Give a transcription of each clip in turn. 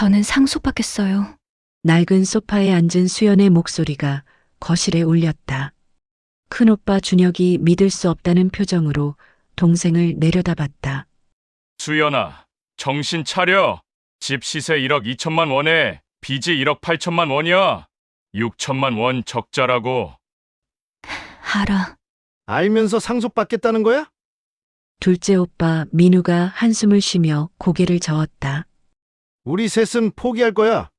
저는 상속받겠어요. 낡은 소파에 앉은 수연의 목소리가 거실에 울렸다. 큰오빠 준혁이 믿을 수 없다는 표정으로 동생을 내려다봤다. 수연아, 정신 차려. 집 시세 1억 2천만 원에 빚이 1억 8천만 원이야. 6천만 원 적자라고. 알아. 알면서 상속받겠다는 거야? 둘째 오빠 민우가 한숨을 쉬며 고개를 저었다. 우리 셋은 포기할 거야.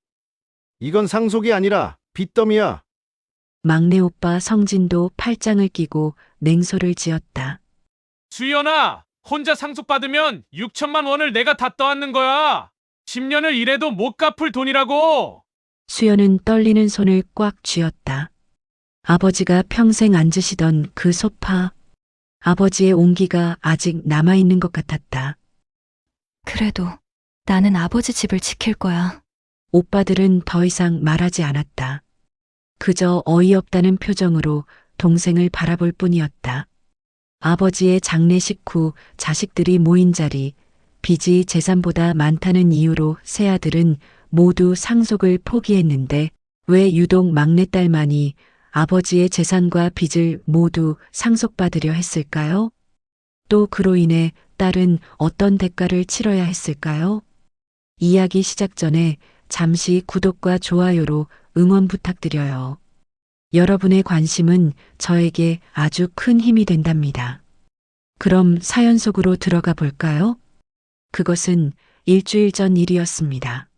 이건 상속이 아니라 빚더미야. 막내 오빠 성진도 팔짱을 끼고 냉소를 지었다. 수연아, 혼자 상속받으면 6천만 원을 내가 다 떠안는 거야. 10년을 일해도 못 갚을 돈이라고. 수연은 떨리는 손을 꽉 쥐었다. 아버지가 평생 앉으시던 그 소파. 아버지의 온기가 아직 남아있는 것 같았다. 그래도 나는 아버지 집을 지킬 거야. 오빠들은 더 이상 말하지 않았다. 그저 어이없다는 표정으로 동생을 바라볼 뿐이었다. 아버지의 장례식 후 자식들이 모인 자리, 빚이 재산보다 많다는 이유로 세 아들은 모두 상속을 포기했는데 왜 유독 막내딸만이 아버지의 재산과 빚을 모두 상속받으려 했을까요? 또 그로 인해 딸은 어떤 대가를 치러야 했을까요? 이야기 시작 전에 잠시 구독과 좋아요로 응원 부탁드려요. 여러분의 관심은 저에게 아주 큰 힘이 된답니다. 그럼 사연 속으로 들어가 볼까요? 그것은 일주일 전 일이었습니다.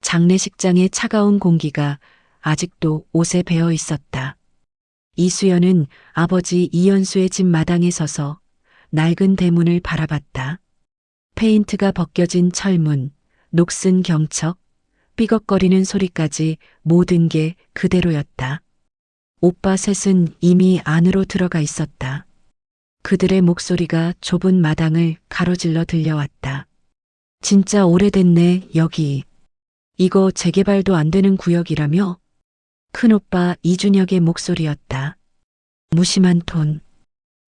장례식장의 차가운 공기가 아직도 옷에 배어 있었다. 이수연은 아버지 이현수의 집 마당에 서서 낡은 대문을 바라봤다. 페인트가 벗겨진 철문, 녹슨 경첩, 삐걱거리는 소리까지 모든 게 그대로였다. 오빠 셋은 이미 안으로 들어가 있었다. 그들의 목소리가 좁은 마당을 가로질러 들려왔다. 진짜 오래됐네, 여기. 이거 재개발도 안 되는 구역이라며? 큰오빠 이준혁의 목소리였다. 무심한 톤.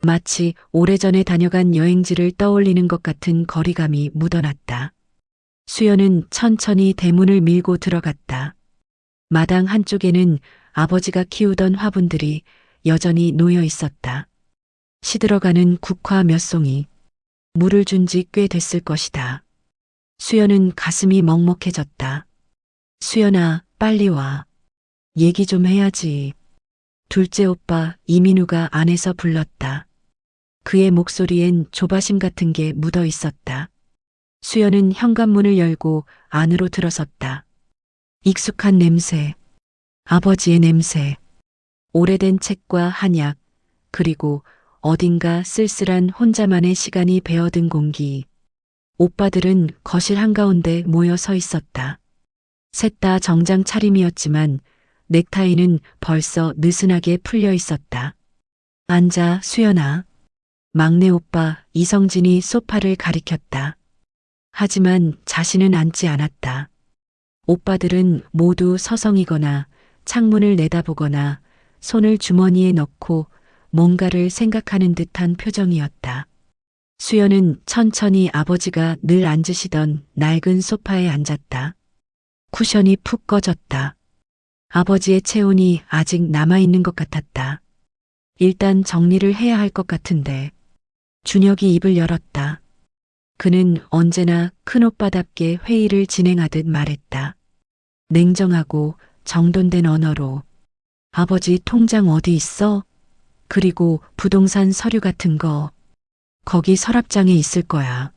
마치 오래전에 다녀간 여행지를 떠올리는 것 같은 거리감이 묻어났다. 수연은 천천히 대문을 밀고 들어갔다. 마당 한쪽에는 아버지가 키우던 화분들이 여전히 놓여 있었다. 시들어가는 국화 몇 송이. 물을 준 지 꽤 됐을 것이다. 수연은 가슴이 먹먹해졌다. 수연아, 빨리 와. 얘기 좀 해야지. 둘째 오빠 이민우가 안에서 불렀다. 그의 목소리엔 조바심 같은 게 묻어 있었다. 수연은 현관문을 열고 안으로 들어섰다. 익숙한 냄새. 아버지의 냄새. 오래된 책과 한약, 그리고 어딘가 쓸쓸한 혼자만의 시간이 배어든 공기. 오빠들은 거실 한가운데 모여 서 있었다. 셋 다 정장 차림이었지만 넥타이는 벌써 느슨하게 풀려 있었다. 앉아, 수연아. 막내 오빠 이성진이 소파를 가리켰다. 하지만 자신은 앉지 않았다. 오빠들은 모두 서성이거나 창문을 내다보거나 손을 주머니에 넣고 뭔가를 생각하는 듯한 표정이었다. 수연은 천천히 아버지가 늘 앉으시던 낡은 소파에 앉았다. 쿠션이 푹 꺼졌다. 아버지의 체온이 아직 남아있는 것 같았다. 일단 정리를 해야 할 것 같은데. 준혁이 입을 열었다. 그는 언제나 큰오빠답게 회의를 진행하듯 말했다. 냉정하고 정돈된 언어로. 아버지 통장 어디 있어? 그리고 부동산 서류 같은 거. 거기 서랍장에 있을 거야.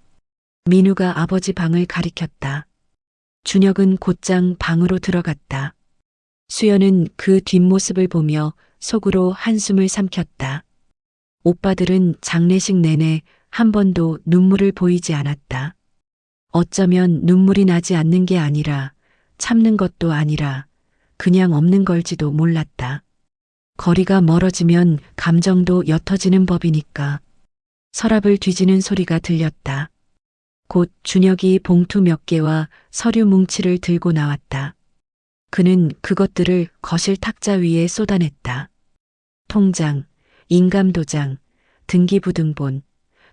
민우가 아버지 방을 가리켰다. 준혁은 곧장 방으로 들어갔다. 수연은 그 뒷모습을 보며 속으로 한숨을 삼켰다. 오빠들은 장례식 내내 한 번도 눈물을 보이지 않았다. 어쩌면 눈물이 나지 않는 게 아니라 참는 것도 아니라 그냥 없는 걸지도 몰랐다. 거리가 멀어지면 감정도 옅어지는 법이니까. 서랍을 뒤지는 소리가 들렸다. 곧 준혁이 봉투 몇 개와 서류 뭉치를 들고 나왔다. 그는 그것들을 거실 탁자 위에 쏟아냈다. 통장, 인감도장, 등기부등본,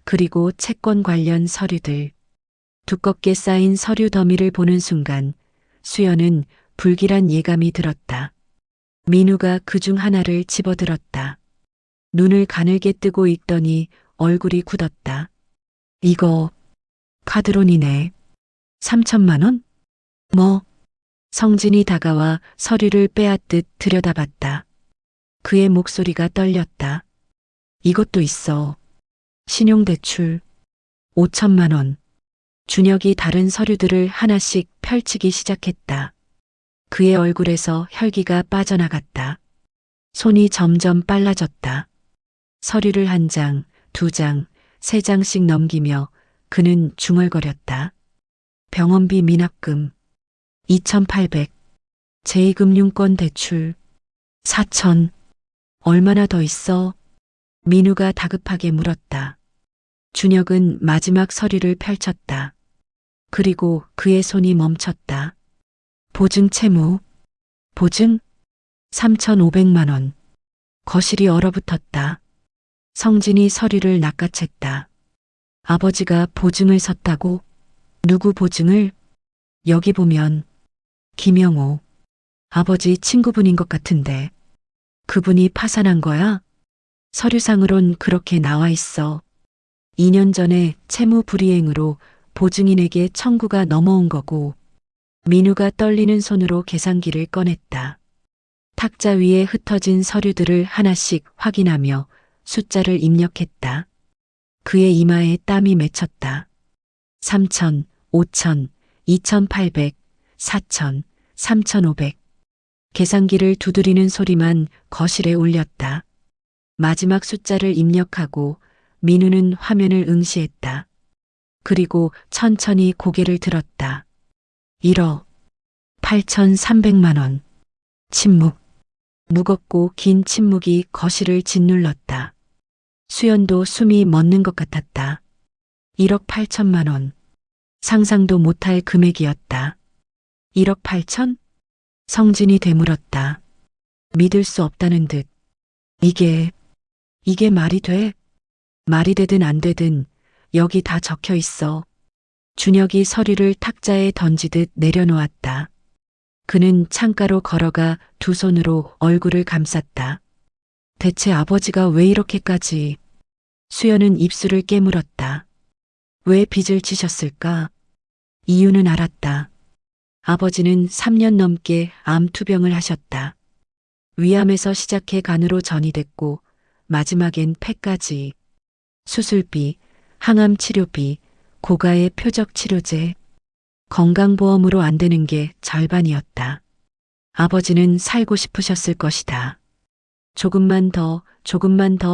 그리고 채권 관련 서류들. 두껍게 쌓인 서류 더미를 보는 순간 수연은 불길한 예감이 들었다. 민우가 그중 하나를 집어들었다. 눈을 가늘게 뜨고 있더니 얼굴이 굳었다. 이거 카드론이네. 3천만 원? 뭐? 성진이 다가와 서류를 빼앗듯 들여다봤다. 그의 목소리가 떨렸다. 이것도 있어. 신용대출 5천만 원. 준혁이 다른 서류들을 하나씩 펼치기 시작했다. 그의 얼굴에서 혈기가 빠져나갔다. 손이 점점 빨라졌다. 서류를 한 장, 두 장, 세 장씩 넘기며 그는 중얼거렸다. 병원비 미납금 2,800, 제2금융권 대출 4,000, 얼마나 더 있어? 민우가 다급하게 물었다. 준혁은 마지막 서류를 펼쳤다. 그리고 그의 손이 멈췄다. 보증 채무. 보증? 3,500만 원. 거실이 얼어붙었다. 성진이 서류를 낚아챘다. 아버지가 보증을 섰다고? 누구 보증을? 여기 보면 김영호. 아버지 친구분인 것 같은데. 그분이 파산한 거야? 서류상으론 그렇게 나와 있어. 2년 전에 채무 불이행으로 보증인에게 청구가 넘어온 거고. 민우가 떨리는 손으로 계산기를 꺼냈다. 탁자 위에 흩어진 서류들을 하나씩 확인하며 숫자를 입력했다. 그의 이마에 땀이 맺혔다. 3,000, 5,000, 2,800, 4,000, 3,500. 계산기를 두드리는 소리만 거실에 울렸다. 마지막 숫자를 입력하고 민우는 화면을 응시했다. 그리고 천천히 고개를 들었다. 1억 8,300만 원. 침묵. 무겁고 긴 침묵이 거실을 짓눌렀다. 수연도 숨이 멎는 것 같았다. 1억 8천만 원. 상상도 못할 금액이었다. 1억 8천? 성진이 되물었다. 믿을 수 없다는 듯. 이게 말이 돼? 말이 되든 안 되든 여기 다 적혀 있어. 준혁이 서류를 탁자에 던지듯 내려놓았다. 그는 창가로 걸어가 두 손으로 얼굴을 감쌌다. 대체 아버지가 왜 이렇게까지... 수연은 입술을 깨물었다. 왜 빚을 지셨을까? 이유는 알았다. 아버지는 3년 넘게 암 투병을 하셨다. 위암에서 시작해 간으로 전이됐고 마지막엔 폐까지. 수술비, 항암 치료비, 고가의 표적 치료제. 건강보험으로 안 되는 게 절반이었다. 아버지는 살고 싶으셨을 것이다. 조금만 더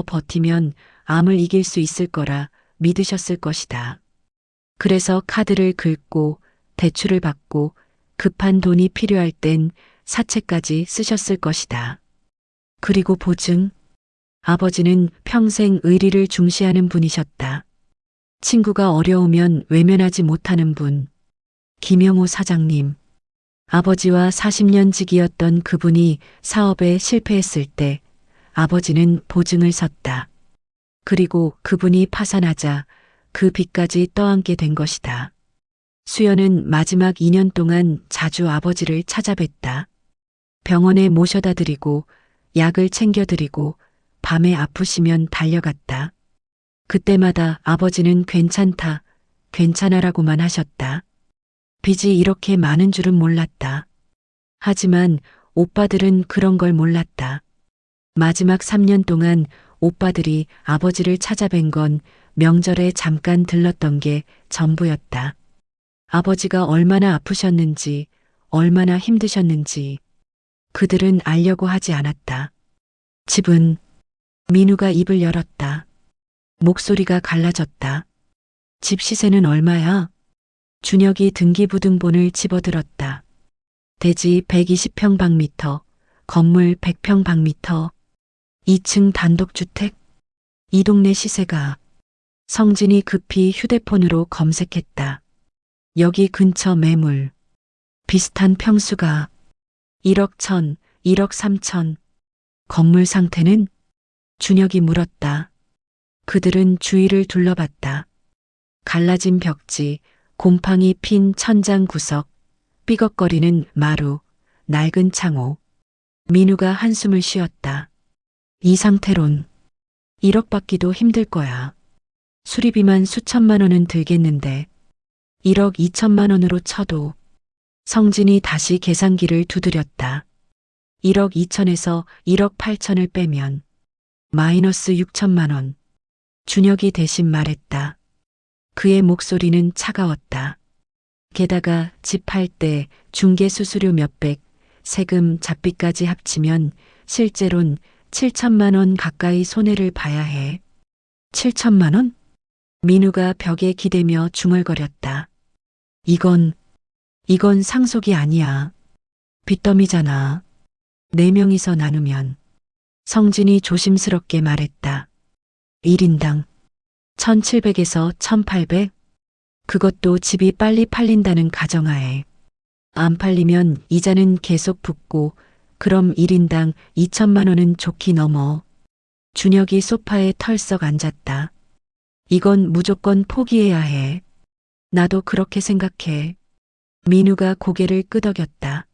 버티면 암을 이길 수 있을 거라 믿으셨을 것이다. 그래서 카드를 긁고 대출을 받고 급한 돈이 필요할 땐 사채까지 쓰셨을 것이다. 그리고 보증. 아버지는 평생 의리를 중시하는 분이셨다. 친구가 어려우면 외면하지 못하는 분. 김영호 사장님. 아버지와 40년 지기였던 그분이 사업에 실패했을 때 아버지는 보증을 섰다. 그리고 그분이 파산하자 그 빚까지 떠안게 된 것이다. 수연은 마지막 2년 동안 자주 아버지를 찾아뵀다. 병원에 모셔다 드리고 약을 챙겨드리고 밤에 아프시면 달려갔다. 그때마다 아버지는 괜찮다, 괜찮아라고만 하셨다. 빚이 이렇게 많은 줄은 몰랐다. 하지만 오빠들은 그런 걸 몰랐다. 마지막 3년 동안 오빠들이 아버지를 찾아뵌 건 명절에 잠깐 들렀던 게 전부였다. 아버지가 얼마나 아프셨는지, 얼마나 힘드셨는지 그들은 알려고 하지 않았다. 집은... 민우가 입을 열었다. 목소리가 갈라졌다. 집 시세는 얼마야? 준혁이 등기부등본을 집어들었다. 대지 120평방미터, 건물 100평방미터, 2층 단독주택. 이 동네 시세가... 성진이 급히 휴대폰으로 검색했다. 여기 근처 매물. 비슷한 평수가 1억 1천, 1억 3천. 건물 상태는? 준혁이 물었다. 그들은 주위를 둘러봤다. 갈라진 벽지, 곰팡이 핀 천장 구석, 삐걱거리는 마루, 낡은 창호. 민우가 한숨을 쉬었다. 이 상태론 1억 받기도 힘들 거야. 수리비만 수천만 원은 들겠는데 1억 2천만 원으로 쳐도. 성진이 다시 계산기를 두드렸다. 1억 2천에서 1억 8천을 빼면 마이너스 6천만 원. 준혁이 대신 말했다. 그의 목소리는 차가웠다. 게다가 집 팔 때 중개 수수료 몇백, 세금 잡비까지 합치면 실제론 7천만 원 가까이 손해를 봐야 해. 7천만 원? 민우가 벽에 기대며 중얼거렸다. 이건 상속이 아니야. 빚더미잖아. 4명이서 나누면. 성진이 조심스럽게 말했다. 1인당 1,700에서 1,800? 그것도 집이 빨리 팔린다는 가정하에. 안 팔리면 이자는 계속 붙고 그럼 1인당 2천만 원은 좋게 넘어. 준혁이 소파에 털썩 앉았다. 이건 무조건 포기해야 해. 나도 그렇게 생각해. 민우가 고개를 끄덕였다.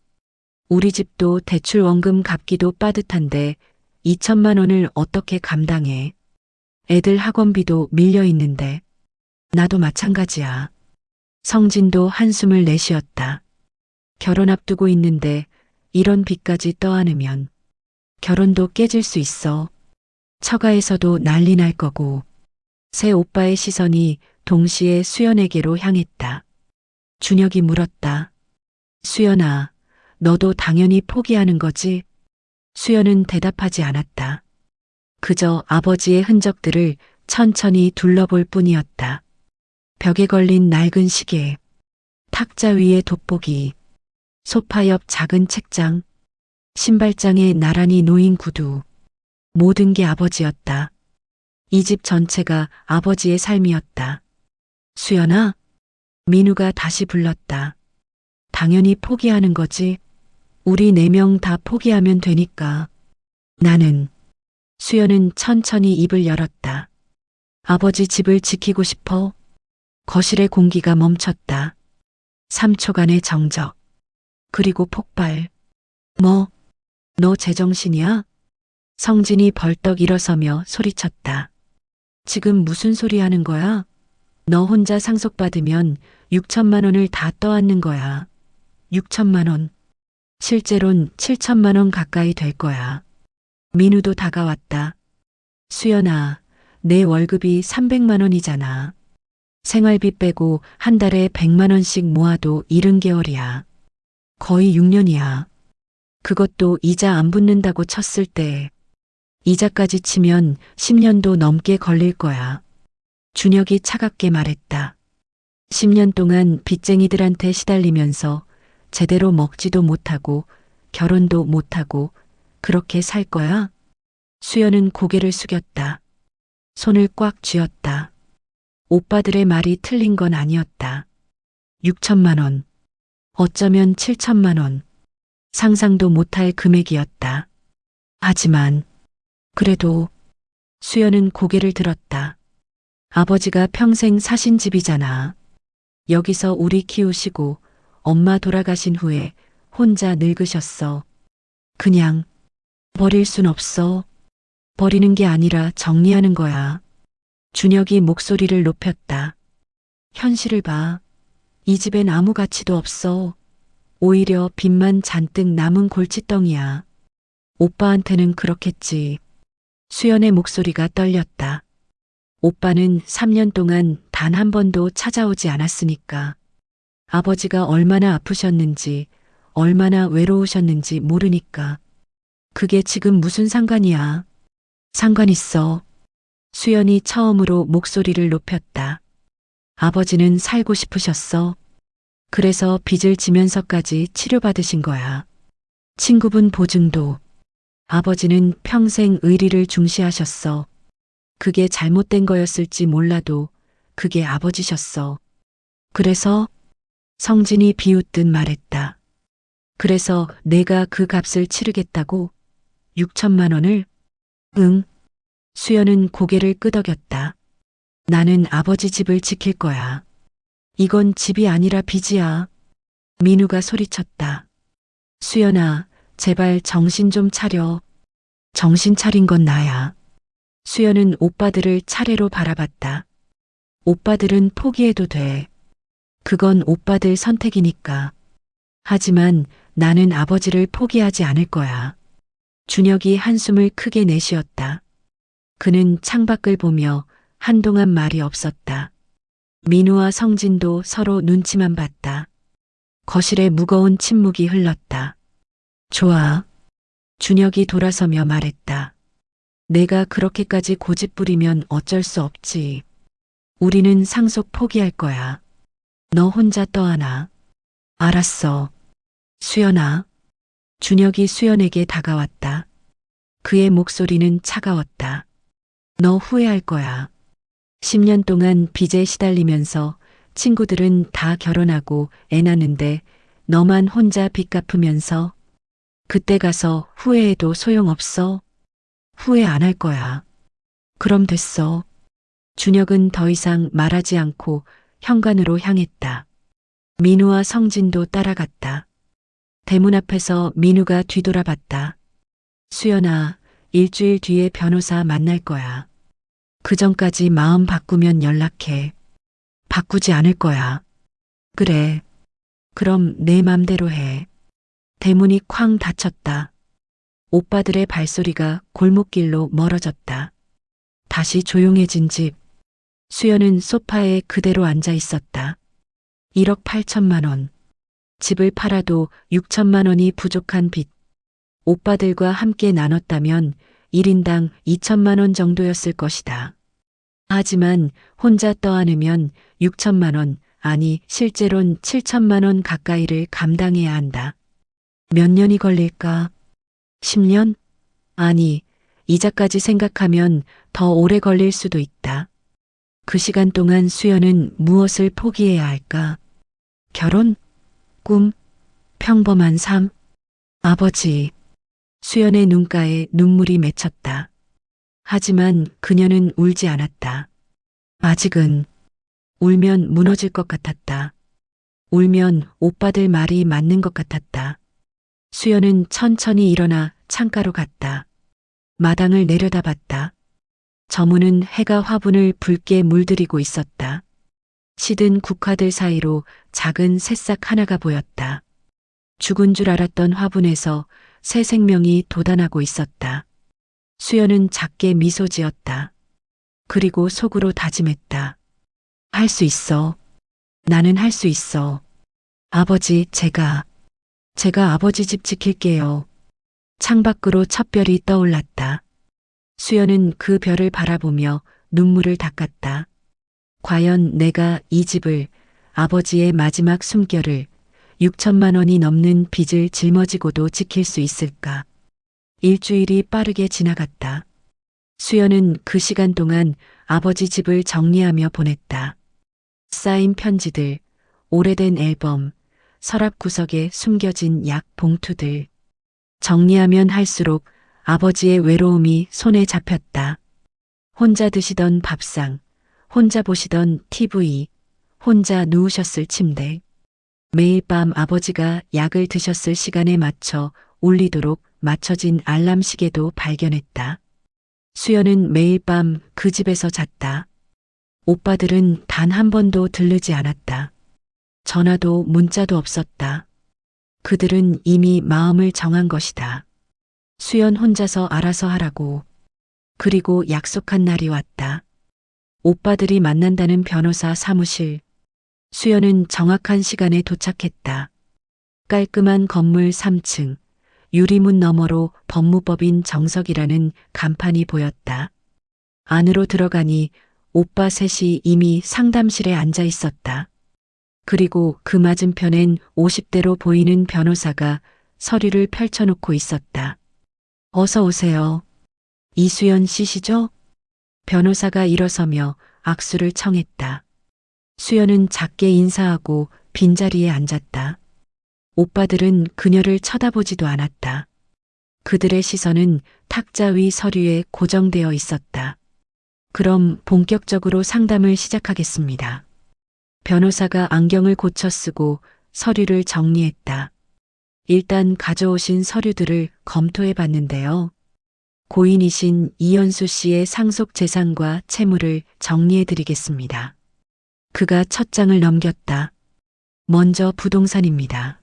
우리 집도 대출 원금 갚기도 빠듯한데 2천만 원을 어떻게 감당해. 애들 학원비도 밀려 있는데. 나도 마찬가지야. 성진도 한숨을 내쉬었다. 결혼 앞두고 있는데 이런 빚까지 떠안으면 결혼도 깨질 수 있어. 처가에서도 난리 날 거고. 새 오빠의 시선이 동시에 수연에게로 향했다. 준혁이 물었다. 수연아, 너도 당연히 포기하는 거지? 수연은 대답하지 않았다. 그저 아버지의 흔적들을 천천히 둘러볼 뿐이었다. 벽에 걸린 낡은 시계, 탁자 위의 돋보기, 소파 옆 작은 책장, 신발장에 나란히 놓인 구두. 모든 게 아버지였다. 이 집 전체가 아버지의 삶이었다. 수연아? 민우가 다시 불렀다. 당연히 포기하는 거지. 우리 4명 다 포기하면 되니까. 나는. 수연은 천천히 입을 열었다. 아버지 집을 지키고 싶어. 거실의 공기가 멈췄다. 3초간의 정적. 그리고 폭발. 뭐? 너 제정신이야? 성진이 벌떡 일어서며 소리쳤다. 지금 무슨 소리 하는 거야? 너 혼자 상속받으면 6천만 원을 다 떠안는 거야. 6천만 원. 실제론 7천만 원 가까이 될 거야. 민우도 다가왔다. 수연아, 내 월급이 300만 원이잖아. 생활비 빼고 한 달에 100만 원씩 모아도 70개월이야. 거의 6년이야. 그것도 이자 안 붙는다고 쳤을 때 이자까지 치면 10년도 넘게 걸릴 거야. 준혁이 차갑게 말했다. 10년 동안 빚쟁이들한테 시달리면서 제대로 먹지도 못하고 결혼도 못하고 그렇게 살 거야? 수연은 고개를 숙였다. 손을 꽉 쥐었다. 오빠들의 말이 틀린 건 아니었다. 6천만 원. 어쩌면 7천만 원. 상상도 못할 금액이었다. 하지만 그래도 수연은 고개를 들었다. 아버지가 평생 사신 집이잖아. 여기서 우리 키우시고 엄마 돌아가신 후에 혼자 늙으셨어. 그냥 버릴 순 없어. 버리는 게 아니라 정리하는 거야. 준혁이 목소리를 높였다. 현실을 봐. 이 집엔 아무 가치도 없어. 오히려 빚만 잔뜩 남은 골칫덩이야. 오빠한테는 그렇겠지. 수연의 목소리가 떨렸다. 오빠는 3년 동안 단 한 번도 찾아오지 않았으니까. 아버지가 얼마나 아프셨는지, 얼마나 외로우셨는지 모르니까. 그게 지금 무슨 상관이야. 상관 있어. 수연이 처음으로 목소리를 높였다. 아버지는 살고 싶으셨어. 그래서 빚을 지면서까지 치료받으신 거야. 친구분 보증도. 아버지는 평생 의리를 중시하셨어. 그게 잘못된 거였을지 몰라도 그게 아버지셨어. 그래서 성진이 비웃듯 말했다. 그래서 내가 그 값을 치르겠다고? 6천만 원을? 응. 수연은 고개를 끄덕였다. 나는 아버지 집을 지킬 거야. 이건 집이 아니라 빚이야. 민우가 소리쳤다. 수연아, 제발 정신 좀 차려. 정신 차린 건 나야. 수연은 오빠들을 차례로 바라봤다. 오빠들은 포기해도 돼. 그건 오빠들 선택이니까. 하지만 나는 아버지를 포기하지 않을 거야. 준혁이 한숨을 크게 내쉬었다. 그는 창밖을 보며 한동안 말이 없었다. 민우와 성진도 서로 눈치만 봤다. 거실에 무거운 침묵이 흘렀다. 좋아. 준혁이 돌아서며 말했다. 내가 그렇게까지 고집부리면 어쩔 수 없지. 우리는 상속 포기할 거야. 너 혼자 떠안아. 알았어. 수연아. 준혁이 수연에게 다가왔다. 그의 목소리는 차가웠다. 너 후회할 거야. 10년 동안 빚에 시달리면서 친구들은 다 결혼하고 애 낳는데 너만 혼자 빚 갚으면서 그때 가서 후회해도 소용없어. 후회 안 할 거야. 그럼 됐어. 준혁은 더 이상 말하지 않고 현관으로 향했다. 민우와 성진도 따라갔다. 대문 앞에서 민우가 뒤돌아봤다. 수연아, 일주일 뒤에 변호사 만날 거야. 그 전까지 마음 바꾸면 연락해. 바꾸지 않을 거야. 그래. 그럼 내 맘대로 해. 대문이 쾅 닫혔다. 오빠들의 발소리가 골목길로 멀어졌다. 다시 조용해진 집. 수연은 소파에 그대로 앉아 있었다. 1억 8천만 원. 집을 팔아도 6천만 원이 부족한 빚. 오빠들과 함께 나눴다면 1인당 2천만 원 정도였을 것이다. 하지만 혼자 떠안으면 6천만 원, 아니 실제론 7천만 원 가까이를 감당해야 한다. 몇 년이 걸릴까? 10년? 아니, 이자까지 생각하면 더 오래 걸릴 수도 있다. 그 시간 동안 수연은 무엇을 포기해야 할까? 결혼? 꿈? 평범한 삶? 아버지. 수연의 눈가에 눈물이 맺혔다. 하지만 그녀는 울지 않았다. 아직은. 울면 무너질 것 같았다. 울면 오빠들 말이 맞는 것 같았다. 수연은 천천히 일어나 창가로 갔다. 마당을 내려다봤다. 저문은 해가 화분을 붉게 물들이고 있었다. 시든 국화들 사이로 작은 새싹 하나가 보였다. 죽은 줄 알았던 화분에서 새 생명이 돋아나고 있었다. 수연은 작게 미소 지었다. 그리고 속으로 다짐했다. 할 수 있어. 나는 할 수 있어. 아버지, 제가 아버지 집 지킬게요. 창밖으로 첫 별이 떠올랐다. 수연은 그 별을 바라보며 눈물을 닦았다. 과연 내가 이 집을, 아버지의 마지막 숨결을, 6천만 원이 넘는 빚을 짊어지고도 지킬 수 있을까? 일주일이 빠르게 지나갔다. 수연은 그 시간 동안 아버지 집을 정리하며 보냈다. 쌓인 편지들, 오래된 앨범, 서랍 구석에 숨겨진 약 봉투들. 정리하면 할수록 아버지의 외로움이 손에 잡혔다. 혼자 드시던 밥상, 혼자 보시던 TV, 혼자 누우셨을 침대. 매일 밤 아버지가 약을 드셨을 시간에 맞춰 울리도록 맞춰진 알람 시계도 발견했다. 수연은 매일 밤 그 집에서 잤다. 오빠들은 단 한 번도 들르지 않았다. 전화도 문자도 없었다. 그들은 이미 마음을 정한 것이다. 수연 혼자서 알아서 하라고. 그리고 약속한 날이 왔다. 오빠들이 만난다는 변호사 사무실. 수연은 정확한 시간에 도착했다. 깔끔한 건물 3층, 유리문 너머로 법무법인 정석이라는 간판이 보였다. 안으로 들어가니 오빠 셋이 이미 상담실에 앉아 있었다. 그리고 그 맞은편엔 50대로 보이는 변호사가 서류를 펼쳐놓고 있었다. 어서 오세요. 이수연 씨시죠? 변호사가 일어서며 악수를 청했다. 수연은 작게 인사하고 빈자리에 앉았다. 오빠들은 그녀를 쳐다보지도 않았다. 그들의 시선은 탁자 위 서류에 고정되어 있었다. 그럼 본격적으로 상담을 시작하겠습니다. 변호사가 안경을 고쳐 쓰고 서류를 정리했다. 일단 가져오신 서류들을 검토해 봤는데요. 고인이신 이현수 씨의 상속 재산과 채무를 정리해 드리겠습니다. 그가 첫 장을 넘겼다. 먼저 부동산입니다.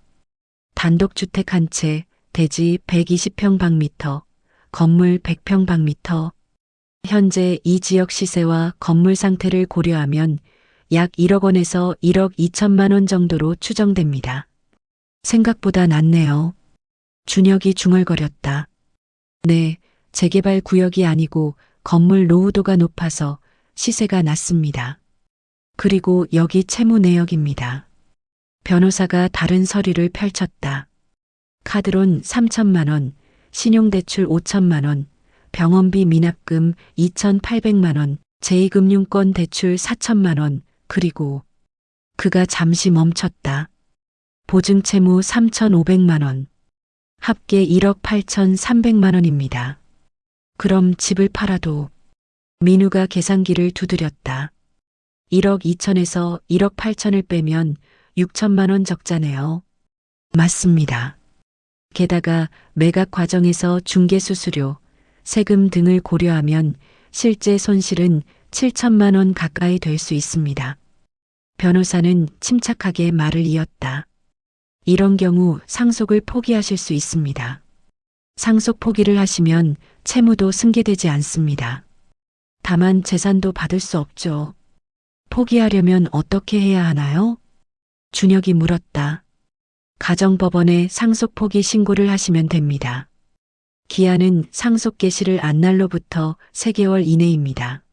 단독주택 한 채, 대지 120평방미터, 건물 100평방미터. 현재 이 지역 시세와 건물 상태를 고려하면 약 1억 원에서 1억 2천만 원 정도로 추정됩니다. 생각보다 낮네요. 준혁이 중얼거렸다. 네, 재개발 구역이 아니고 건물 노후도가 높아서 시세가 낮습니다. 그리고 여기 채무 내역입니다. 변호사가 다른 서류를 펼쳤다. 카드론 3천만 원, 신용대출 5천만 원, 병원비 미납금 2,800만 원, 제2금융권 대출 4천만 원, 그리고 그가 잠시 멈췄다. 보증채무 3,500만 원, 합계 1억 8,300만 원입니다. 그럼 집을 팔아도 민우가 계산기를 두드렸다. 1억 2천에서 1억 8천을 빼면 6천만 원 적자네요. 맞습니다. 게다가 매각 과정에서 중개수수료, 세금 등을 고려하면 실제 손실은 7천만 원 가까이 될 수 있습니다. 변호사는 침착하게 말을 이었다. 이런 경우 상속을 포기하실 수 있습니다. 상속 포기를 하시면 채무도 승계되지 않습니다. 다만 재산도 받을 수 없죠. 포기하려면 어떻게 해야 하나요? 준혁이 물었다. 가정법원에 상속 포기 신고를 하시면 됩니다. 기한은 상속 개시를 안 날로부터 3개월 이내입니다.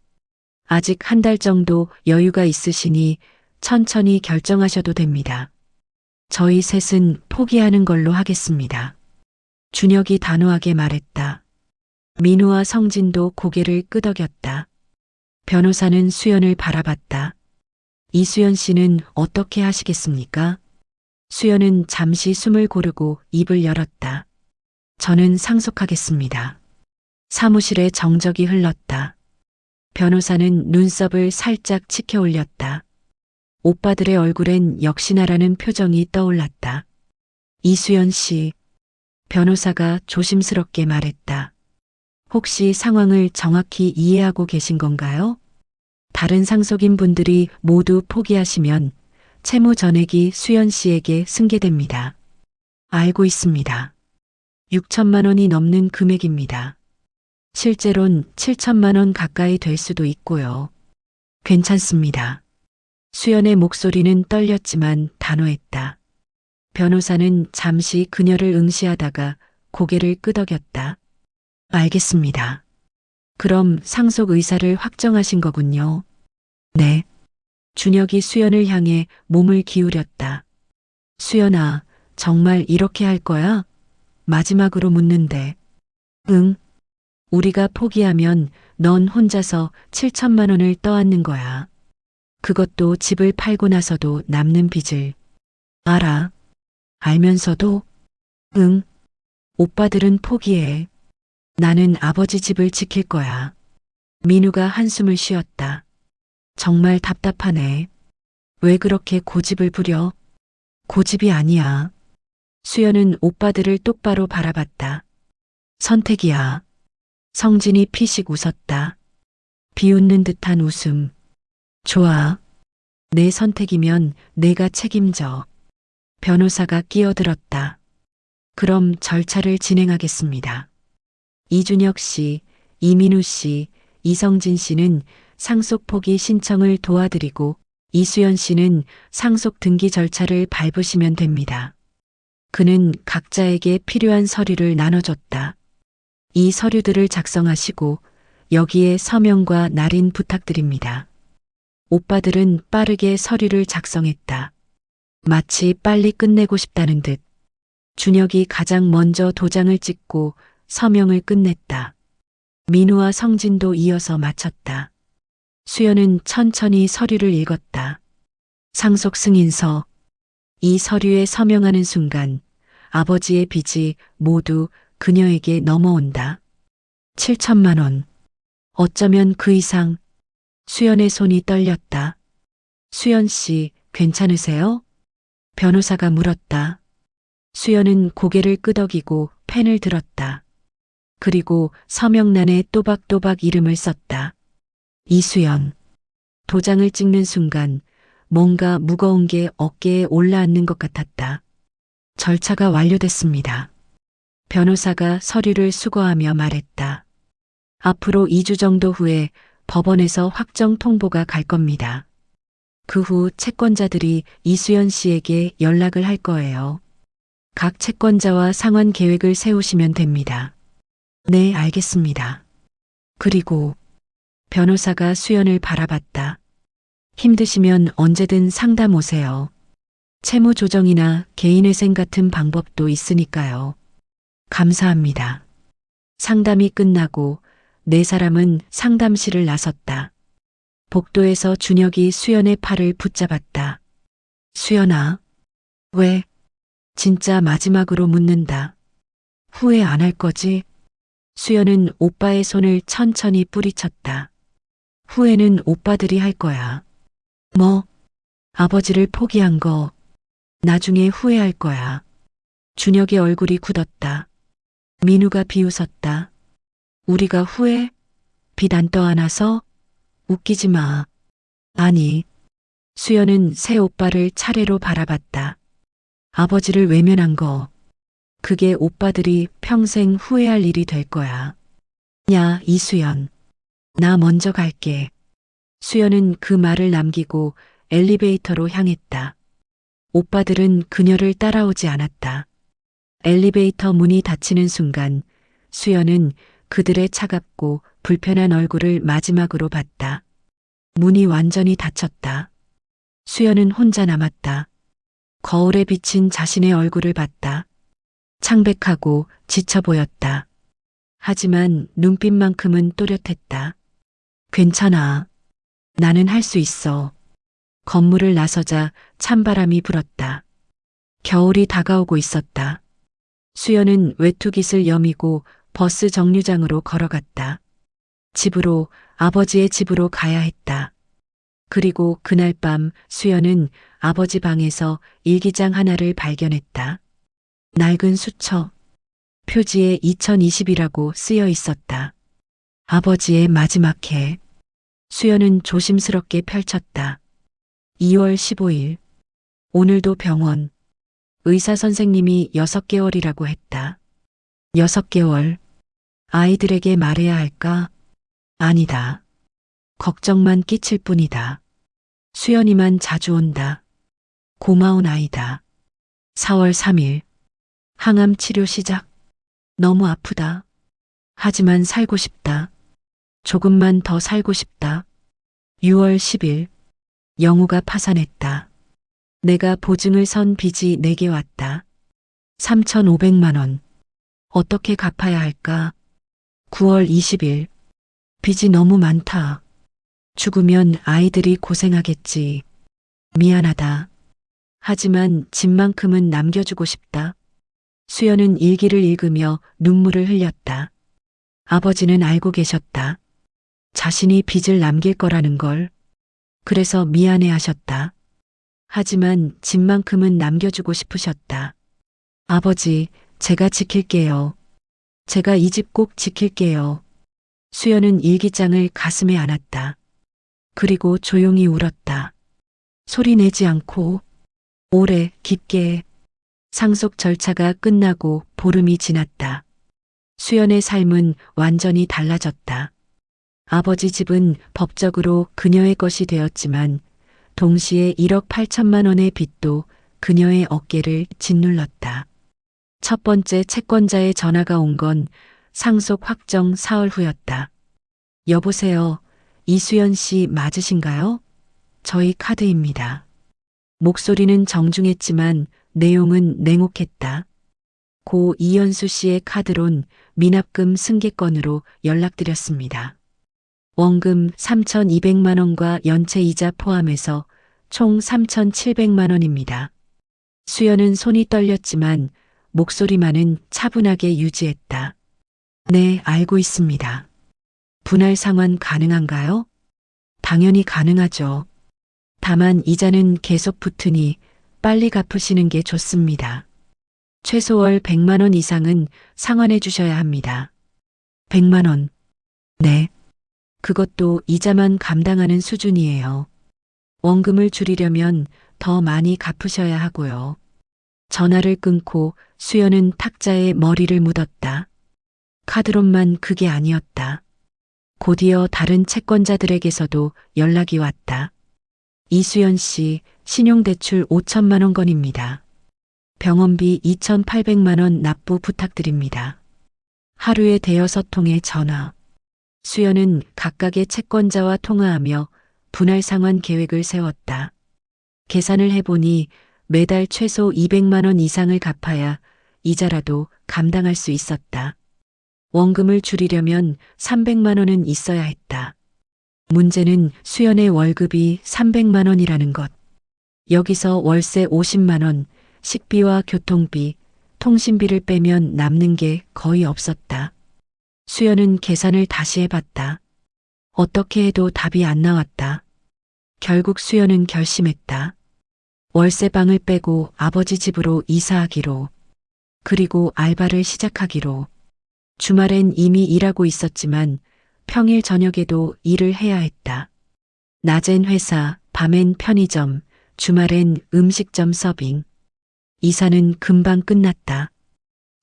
아직 한 달 정도 여유가 있으시니 천천히 결정하셔도 됩니다. 저희 셋은 포기하는 걸로 하겠습니다. 준혁이 단호하게 말했다. 민우와 성진도 고개를 끄덕였다. 변호사는 수연을 바라봤다. 이수연 씨는 어떻게 하시겠습니까? 수연은 잠시 숨을 고르고 입을 열었다. 저는 상속하겠습니다. 사무실에 정적이 흘렀다. 변호사는 눈썹을 살짝 치켜 올렸다. 오빠들의 얼굴엔 역시나라는 표정이 떠올랐다. 이수연 씨, 변호사가 조심스럽게 말했다. 혹시 상황을 정확히 이해하고 계신 건가요? 다른 상속인 분들이 모두 포기하시면 채무 전액이 수연 씨에게 승계됩니다. 알고 있습니다. 6천만 원이 넘는 금액입니다. 실제론 7천만 원 가까이 될 수도 있고요. 괜찮습니다. 수연의 목소리는 떨렸지만 단호했다. 변호사는 잠시 그녀를 응시하다가 고개를 끄덕였다. 알겠습니다. 그럼 상속 의사를 확정하신 거군요. 네. 준혁이 수연을 향해 몸을 기울였다. 수연아, 정말 이렇게 할 거야? 마지막으로 묻는데. 응. 우리가 포기하면 넌 혼자서 7천만 원을 떠안는 거야. 그것도 집을 팔고 나서도 남는 빚을. 알아. 알면서도? 응. 오빠들은 포기해. 나는 아버지 집을 지킬 거야. 민우가 한숨을 쉬었다. 정말 답답하네. 왜 그렇게 고집을 부려? 고집이 아니야. 수연은 오빠들을 똑바로 바라봤다. 선택이야. 성진이 피식 웃었다. 비웃는 듯한 웃음. 좋아. 내 선택이면 내가 책임져. 변호사가 끼어들었다. 그럼 절차를 진행하겠습니다. 이준혁 씨, 이민우 씨, 이성진 씨는 상속 포기 신청을 도와드리고 이수연 씨는 상속 등기 절차를 밟으시면 됩니다. 그는 각자에게 필요한 서류를 나눠줬다. 이 서류들을 작성하시고 여기에 서명과 날인 부탁드립니다. 오빠들은 빠르게 서류를 작성했다. 마치 빨리 끝내고 싶다는 듯. 준혁이 가장 먼저 도장을 찍고 서명을 끝냈다. 민우와 성진도 이어서 마쳤다. 수연은 천천히 서류를 읽었다. 상속 승인서. 이 서류에 서명하는 순간 아버지의 빚이 모두 그녀에게 넘어온다. 7천만 원. 어쩌면 그 이상. 수연의 손이 떨렸다. 수연 씨, 괜찮으세요? 변호사가 물었다. 수연은 고개를 끄덕이고 펜을 들었다. 그리고 서명란에 또박또박 이름을 썼다. 이수연. 도장을 찍는 순간 뭔가 무거운 게 어깨에 올라앉는 것 같았다. 절차가 완료됐습니다. 변호사가 서류를 수거하며 말했다. 앞으로 2주 정도 후에 법원에서 확정 통보가 갈 겁니다. 그 후 채권자들이 이수연 씨에게 연락을 할 거예요. 각 채권자와 상환 계획을 세우시면 됩니다. 네, 알겠습니다. 그리고 변호사가 수연을 바라봤다. 힘드시면 언제든 상담 오세요. 채무 조정이나 개인회생 같은 방법도 있으니까요. 감사합니다. 상담이 끝나고 네 사람은 상담실을 나섰다. 복도에서 준혁이 수연의 팔을 붙잡았다. 수연아, 왜? 진짜 마지막으로 묻는다. 후회 안 할 거지? 수연은 오빠의 손을 천천히 뿌리쳤다. 후회는 오빠들이 할 거야. 뭐? 아버지를 포기한 거 나중에 후회할 거야. 준혁의 얼굴이 굳었다. 민우가 비웃었다. 우리가 후회? 빚 안 떠안아서? 웃기지 마. 아니. 수연은 새 오빠를 차례로 바라봤다. 아버지를 외면한 거. 그게 오빠들이 평생 후회할 일이 될 거야. 야, 이수연. 나 먼저 갈게. 수연은 그 말을 남기고 엘리베이터로 향했다. 오빠들은 그녀를 따라오지 않았다. 엘리베이터 문이 닫히는 순간 수연은 그들의 차갑고 불편한 얼굴을 마지막으로 봤다. 문이 완전히 닫혔다. 수연은 혼자 남았다. 거울에 비친 자신의 얼굴을 봤다. 창백하고 지쳐 보였다. 하지만 눈빛만큼은 또렷했다. 괜찮아. 나는 할 수 있어. 건물을 나서자 찬바람이 불었다. 겨울이 다가오고 있었다. 수연은 외투깃을 여미고 버스 정류장으로 걸어갔다. 집으로, 아버지의 집으로 가야 했다. 그리고 그날 밤 수연은 아버지 방에서 일기장 하나를 발견했다. 낡은 수첩. 표지에 2020이라고 쓰여 있었다. 아버지의 마지막 해. 수연은 조심스럽게 펼쳤다. 2월 15일. 오늘도 병원. 의사 선생님이 6개월이라고 했다. 6개월. 아이들에게 말해야 할까? 아니다. 걱정만 끼칠 뿐이다. 수연이만 자주 온다. 고마운 아이다. 4월 3일. 항암 치료 시작. 너무 아프다. 하지만 살고 싶다. 조금만 더 살고 싶다. 6월 10일. 영우가 파산했다. 내가 보증을 선 빚이 내게 왔다. 3,500만 원. 어떻게 갚아야 할까? 9월 20일. 빚이 너무 많다. 죽으면 아이들이 고생하겠지. 미안하다. 하지만 집만큼은 남겨주고 싶다. 수연은 일기를 읽으며 눈물을 흘렸다. 아버지는 알고 계셨다. 자신이 빚을 남길 거라는 걸. 그래서 미안해 하셨다. 하지만 집만큼은 남겨주고 싶으셨다. 아버지, 제가 지킬게요. 제가 이 집 꼭 지킬게요. 수연은 일기장을 가슴에 안았다. 그리고 조용히 울었다. 소리 내지 않고 오래 깊게. 상속 절차가 끝나고 보름이 지났다. 수연의 삶은 완전히 달라졌다. 아버지 집은 법적으로 그녀의 것이 되었지만 동시에 1억 8천만 원의 빚도 그녀의 어깨를 짓눌렀다. 첫 번째 채권자의 전화가 온 건 상속 확정 사흘 후였다. 여보세요. 이수연 씨 맞으신가요? 저희 카드입니다. 목소리는 정중했지만 내용은 냉혹했다. 고 이현수 씨의 카드론 미납금 승계권으로 연락드렸습니다. 원금 3,200만 원과 연체 이자 포함해서 총 3,700만 원입니다. 수연은 손이 떨렸지만 목소리만은 차분하게 유지했다. 네, 알고 있습니다. 분할 상환 가능한가요? 당연히 가능하죠. 다만 이자는 계속 붙으니 빨리 갚으시는 게 좋습니다. 최소 월 100만 원 이상은 상환해 주셔야 합니다. 100만 원. 네. 그것도 이자만 감당하는 수준이에요. 원금을 줄이려면 더 많이 갚으셔야 하고요. 전화를 끊고 수연은 탁자에 머리를 묻었다. 카드론만 그게 아니었다. 곧이어 다른 채권자들에게서도 연락이 왔다. 이수연 씨, 신용대출 5천만 원 건입니다. 병원비 2,800만 원 납부 부탁드립니다. 하루에 대여섯 통의 전화. 수연은 각각의 채권자와 통화하며 분할 상환 계획을 세웠다. 계산을 해보니 매달 최소 200만 원 이상을 갚아야 이자라도 감당할 수 있었다. 원금을 줄이려면 300만 원은 있어야 했다. 문제는 수연의 월급이 300만 원이라는 것. 여기서 월세 50만 원, 식비와 교통비, 통신비를 빼면 남는 게 거의 없었다. 수연은 계산을 다시 해봤다. 어떻게 해도 답이 안 나왔다. 결국 수연은 결심했다. 월세방을 빼고 아버지 집으로 이사하기로. 그리고 알바를 시작하기로. 주말엔 이미 일하고 있었지만 평일 저녁에도 일을 해야 했다. 낮엔 회사, 밤엔 편의점, 주말엔 음식점 서빙. 이사는 금방 끝났다.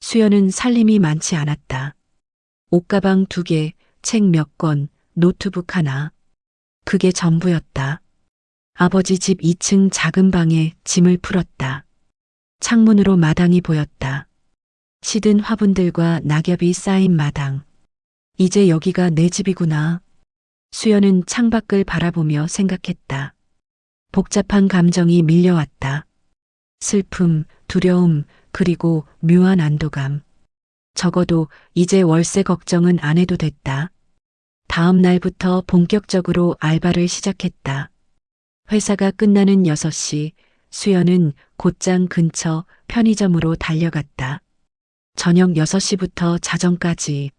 수연은 살림이 많지 않았다. 옷가방 2개, 책 몇 권, 노트북 하나. 그게 전부였다. 아버지 집 2층 작은 방에 짐을 풀었다. 창문으로 마당이 보였다. 시든 화분들과 낙엽이 쌓인 마당. 이제 여기가 내 집이구나. 수연은 창밖을 바라보며 생각했다. 복잡한 감정이 밀려왔다. 슬픔, 두려움, 그리고 묘한 안도감. 적어도 이제 월세 걱정은 안 해도 됐다. 다음 날부터 본격적으로 알바를 시작했다. 회사가 끝나는 6시, 수연은 곧장 근처 편의점으로 달려갔다. 저녁 6시부터 자정까지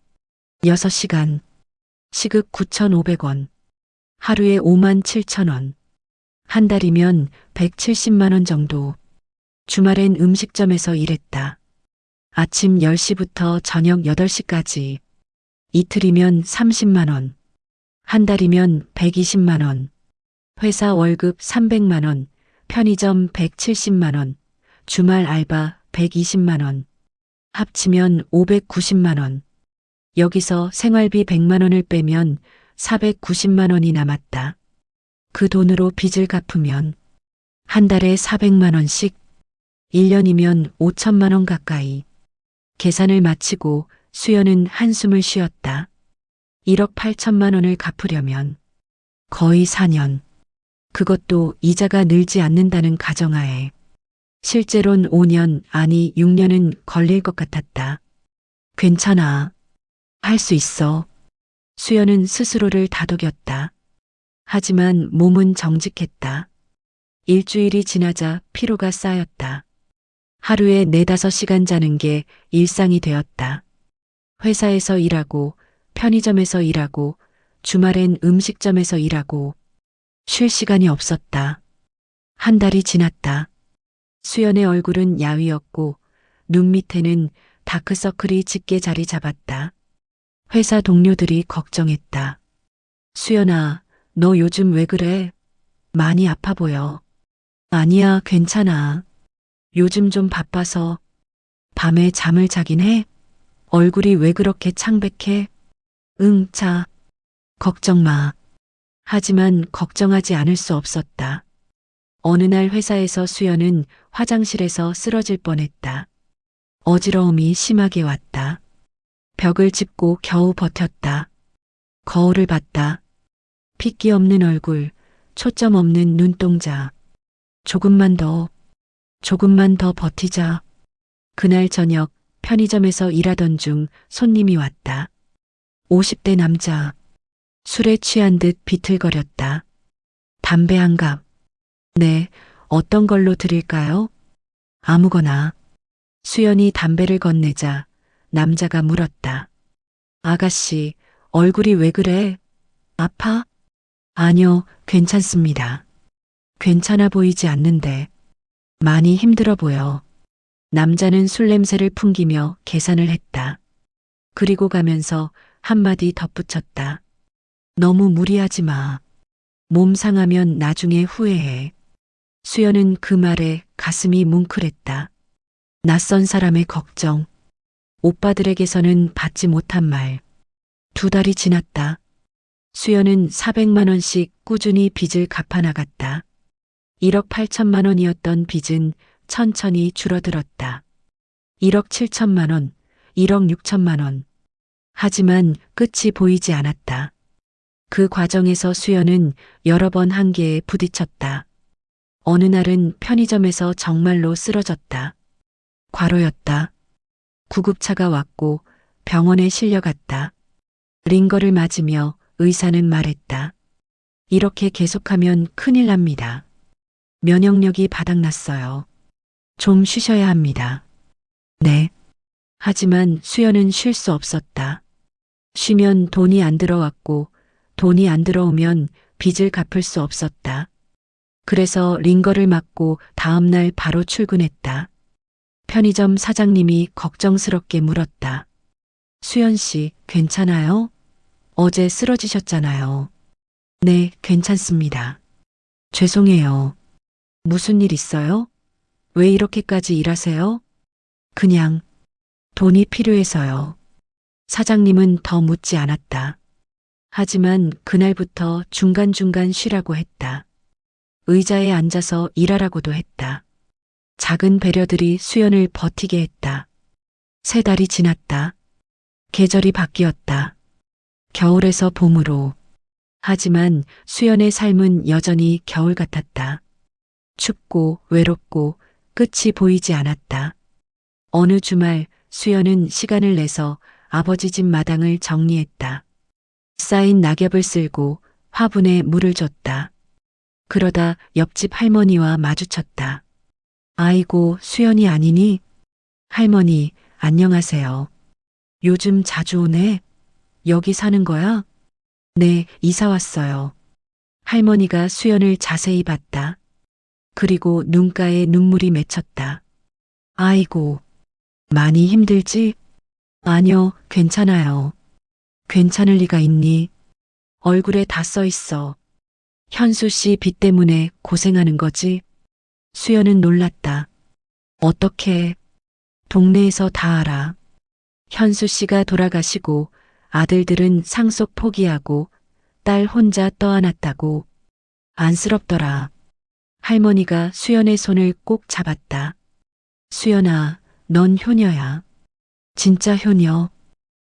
6시간. 시급 9,500원. 하루에 5만 7천 원. 한 달이면 170만 원 정도. 주말엔 음식점에서 일했다. 아침 10시부터 저녁 8시까지. 이틀이면 30만 원. 한 달이면 120만 원. 회사 월급 300만 원. 편의점 170만 원. 주말 알바 120만 원. 합치면 590만 원. 여기서 생활비 100만 원을 빼면 490만 원이 남았다. 그 돈으로 빚을 갚으면 한 달에 400만 원씩, 1년이면 5천만 원 가까이. 계산을 마치고 수연은 한숨을 쉬었다. 1억 8천만 원을 갚으려면 거의 4년. 그것도 이자가 늘지 않는다는 가정하에. 실제론 5년, 아니 6년은 걸릴 것 같았다. 괜찮아. 할 수 있어. 수연은 스스로를 다독였다. 하지만 몸은 정직했다. 일주일이 지나자 피로가 쌓였다. 하루에 4-5시간 자는 게 일상이 되었다. 회사에서 일하고, 편의점에서 일하고, 주말엔 음식점에서 일하고, 쉴 시간이 없었다. 한 달이 지났다. 수연의 얼굴은 야위었고 눈 밑에는 다크서클이 짙게 자리 잡았다. 회사 동료들이 걱정했다. 수연아, 너 요즘 왜 그래? 많이 아파 보여. 아니야, 괜찮아. 요즘 좀 바빠서. 밤에 잠을 자긴 해? 얼굴이 왜 그렇게 창백해? 응, 자. 걱정 마. 하지만 걱정하지 않을 수 없었다. 어느 날 회사에서 수연은 화장실에서 쓰러질 뻔했다. 어지러움이 심하게 왔다. 벽을 짚고 겨우 버텼다. 거울을 봤다. 핏기 없는 얼굴, 초점 없는 눈동자. 조금만 더 버티자. 그날 저녁 편의점에서 일하던 중 손님이 왔다. 50대 남자. 술에 취한 듯 비틀거렸다. 담배 한 갑. 네, 어떤 걸로 드릴까요? 아무거나. 수연이 담배를 건네자 남자가 물었다. 아가씨, 얼굴이 왜 그래? 아파? 아니요, 괜찮습니다. 괜찮아 보이지 않는데. 많이 힘들어 보여. 남자는 술 냄새를 풍기며 계산을 했다. 그리고 가면서 한마디 덧붙였다. 너무 무리하지 마. 몸 상하면 나중에 후회해. 수연은 그 말에 가슴이 뭉클했다. 낯선 사람의 걱정. 오빠들에게서는 받지 못한 말. 2달이 지났다. 수연은 400만 원씩 꾸준히 빚을 갚아 나갔다. 1억 8천만 원이었던 빚은 천천히 줄어들었다. 1억 7천만 원, 1억 6천만 원. 하지만 끝이 보이지 않았다. 그 과정에서 수연은 여러 번 한계에 부딪혔다. 어느 날은 편의점에서 정말로 쓰러졌다. 과로였다. 구급차가 왔고 병원에 실려갔다. 링거를 맞으며 의사는 말했다. 이렇게 계속하면 큰일 납니다. 면역력이 바닥났어요. 좀 쉬셔야 합니다. 네. 하지만 수연은 쉴 수 없었다. 쉬면 돈이 안 들어왔고 돈이 안 들어오면 빚을 갚을 수 없었다. 그래서 링거를 맞고 다음날 바로 출근했다. 편의점 사장님이 걱정스럽게 물었다. 수연 씨, 괜찮아요? 어제 쓰러지셨잖아요. 네, 괜찮습니다. 죄송해요. 무슨 일 있어요? 왜 이렇게까지 일하세요? 그냥 돈이 필요해서요. 사장님은 더 묻지 않았다. 하지만 그날부터 중간중간 쉬라고 했다. 의자에 앉아서 일하라고도 했다. 작은 배려들이 수연을 버티게 했다. 3달이 지났다. 계절이 바뀌었다. 겨울에서 봄으로. 하지만 수연의 삶은 여전히 겨울 같았다. 춥고 외롭고 끝이 보이지 않았다. 어느 주말 수연은 시간을 내서 아버지 집 마당을 정리했다. 쌓인 낙엽을 쓸고 화분에 물을 줬다. 그러다 옆집 할머니와 마주쳤다. 아이고, 수연이 아니니? 할머니, 안녕하세요. 요즘 자주 오네? 여기 사는 거야? 네, 이사 왔어요. 할머니가 수연을 자세히 봤다. 그리고 눈가에 눈물이 맺혔다. 아이고, 많이 힘들지? 아니요, 괜찮아요. 괜찮을 리가 있니? 얼굴에 다 써 있어. 현수 씨 빚 때문에 고생하는 거지? 수연은 놀랐다. 어떻게? 동네에서 다 알아. 현수 씨가 돌아가시고 아들들은 상속 포기하고 딸 혼자 떠안았다고. 안쓰럽더라. 할머니가 수연의 손을 꼭 잡았다. 수연아, 넌 효녀야. 진짜 효녀.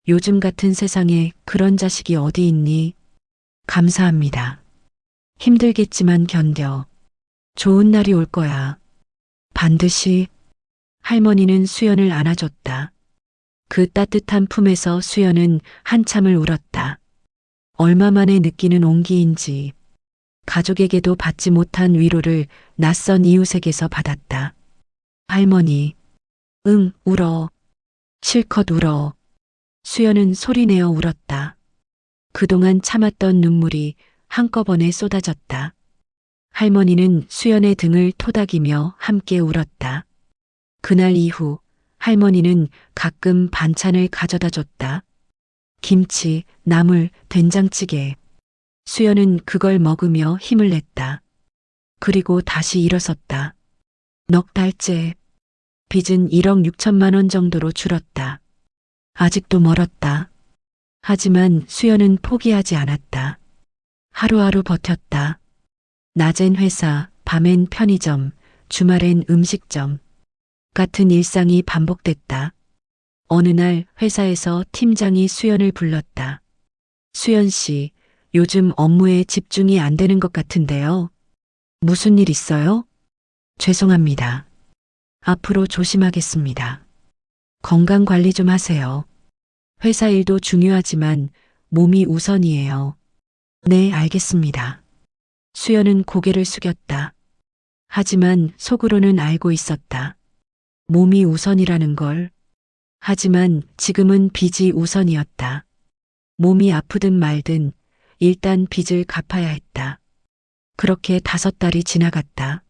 요즘 같은 세상에 그런 자식이 어디 있니? 감사합니다. 힘들겠지만 견뎌. 좋은 날이 올 거야. 반드시. 할머니는 수연을 안아줬다. 그 따뜻한 품에서 수연은 한참을 울었다. 얼마 만에 느끼는 온기인지 가족에게도 받지 못한 위로를 낯선 이웃에게서 받았다. 할머니, 응, 울어. 실컷 울어. 수연은 소리내어 울었다. 그동안 참았던 눈물이 한꺼번에 쏟아졌다. 할머니는 수연의 등을 토닥이며 함께 울었다. 그날 이후 할머니는 가끔 반찬을 가져다 줬다. 김치, 나물, 된장찌개. 수연은 그걸 먹으며 힘을 냈다. 그리고 다시 일어섰다. 넉 달째. 빚은 1억 6천만 원 정도로 줄었다. 아직도 멀었다. 하지만 수연은 포기하지 않았다. 하루하루 버텼다. 낮엔 회사, 밤엔 편의점, 주말엔 음식점. 같은 일상이 반복됐다. 어느 날 회사에서 팀장이 수연을 불렀다. 수연 씨, 요즘 업무에 집중이 안 되는 것 같은데요. 무슨 일 있어요? 죄송합니다. 앞으로 조심하겠습니다. 건강 관리 좀 하세요. 회사 일도 중요하지만 몸이 우선이에요. 네, 알겠습니다. 수연은 고개를 숙였다. 하지만 속으로는 알고 있었다. 몸이 우선이라는 걸. 하지만 지금은 빚이 우선이었다. 몸이 아프든 말든 일단 빚을 갚아야 했다. 그렇게 5달이 지나갔다.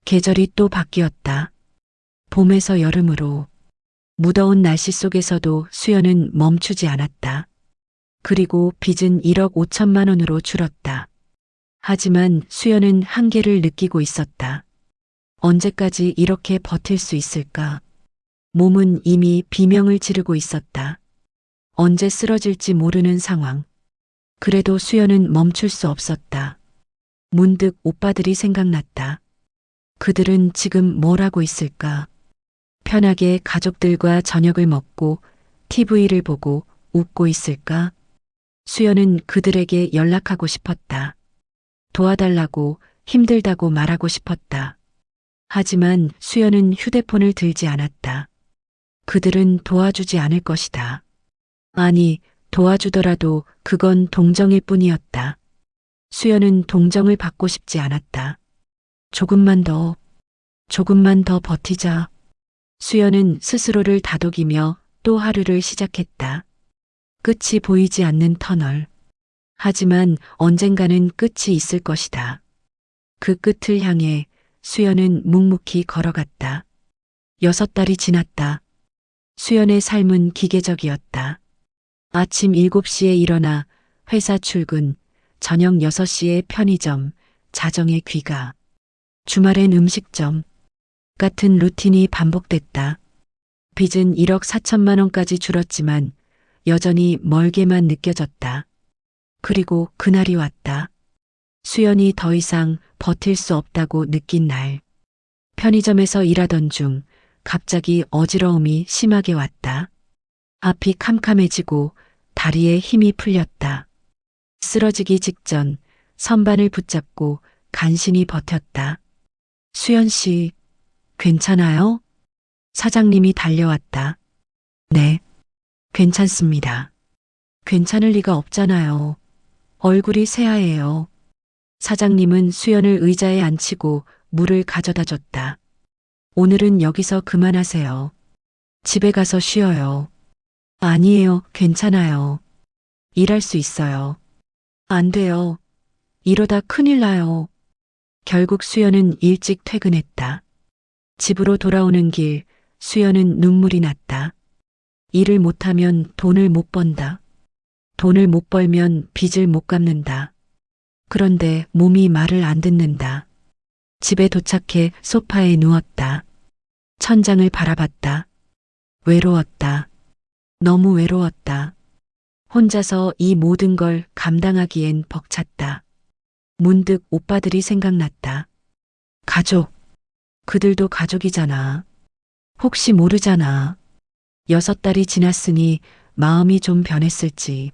계절이 또 바뀌었다. 봄에서 여름으로. 무더운 날씨 속에서도 수연은 멈추지 않았다. 그리고 빚은 1억 5천만 원으로 줄었다. 하지만 수연은 한계를 느끼고 있었다. 언제까지 이렇게 버틸 수 있을까? 몸은 이미 비명을 지르고 있었다. 언제 쓰러질지 모르는 상황. 그래도 수연은 멈출 수 없었다. 문득 오빠들이 생각났다. 그들은 지금 뭘 하고 있을까? 편하게 가족들과 저녁을 먹고 TV를 보고 웃고 있을까? 수연은 그들에게 연락하고 싶었다. 도와달라고 힘들다고 말하고 싶었다. 하지만 수연은 휴대폰을 들지 않았다. 그들은 도와주지 않을 것이다. 아니, 도와주더라도 그건 동정일 뿐이었다. 수연은 동정을 받고 싶지 않았다. 조금만 더 버티자. 수연은 스스로를 다독이며 또 하루를 시작했다. 끝이 보이지 않는 터널. 하지만 언젠가는 끝이 있을 것이다. 그 끝을 향해 수연은 묵묵히 걸어갔다. 6달이 지났다. 수연의 삶은 기계적이었다. 아침 7시에 일어나 회사 출근, 저녁 6시에 편의점, 자정에 귀가, 주말엔 음식점 같은 루틴이 반복됐다. 빚은 1억 4천만 원까지 줄었지만 여전히 멀게만 느껴졌다. 그리고 그날이 왔다. 수연이 더 이상 버틸 수 없다고 느낀 날. 편의점에서 일하던 중 갑자기 어지러움이 심하게 왔다. 앞이 캄캄해지고 다리에 힘이 풀렸다. 쓰러지기 직전 선반을 붙잡고 간신히 버텼다. 수연 씨, 괜찮아요? 사장님이 달려왔다. 네, 괜찮습니다. 괜찮을 리가 없잖아요. 얼굴이 새하얘요. 사장님은 수연을 의자에 앉히고 물을 가져다 줬다. 오늘은 여기서 그만하세요. 집에 가서 쉬어요. 아니에요, 괜찮아요. 일할 수 있어요. 안 돼요. 이러다 큰일 나요. 결국 수연은 일찍 퇴근했다. 집으로 돌아오는 길, 수연은 눈물이 났다. 일을 못하면 돈을 못 번다. 돈을 못 벌면 빚을 못 갚는다. 그런데 몸이 말을 안 듣는다. 집에 도착해 소파에 누웠다. 천장을 바라봤다. 외로웠다. 너무 외로웠다. 혼자서 이 모든 걸 감당하기엔 벅찼다. 문득 오빠들이 생각났다. 가족. 그들도 가족이잖아. 혹시 모르잖아. 6달이 지났으니 마음이 좀 변했을지.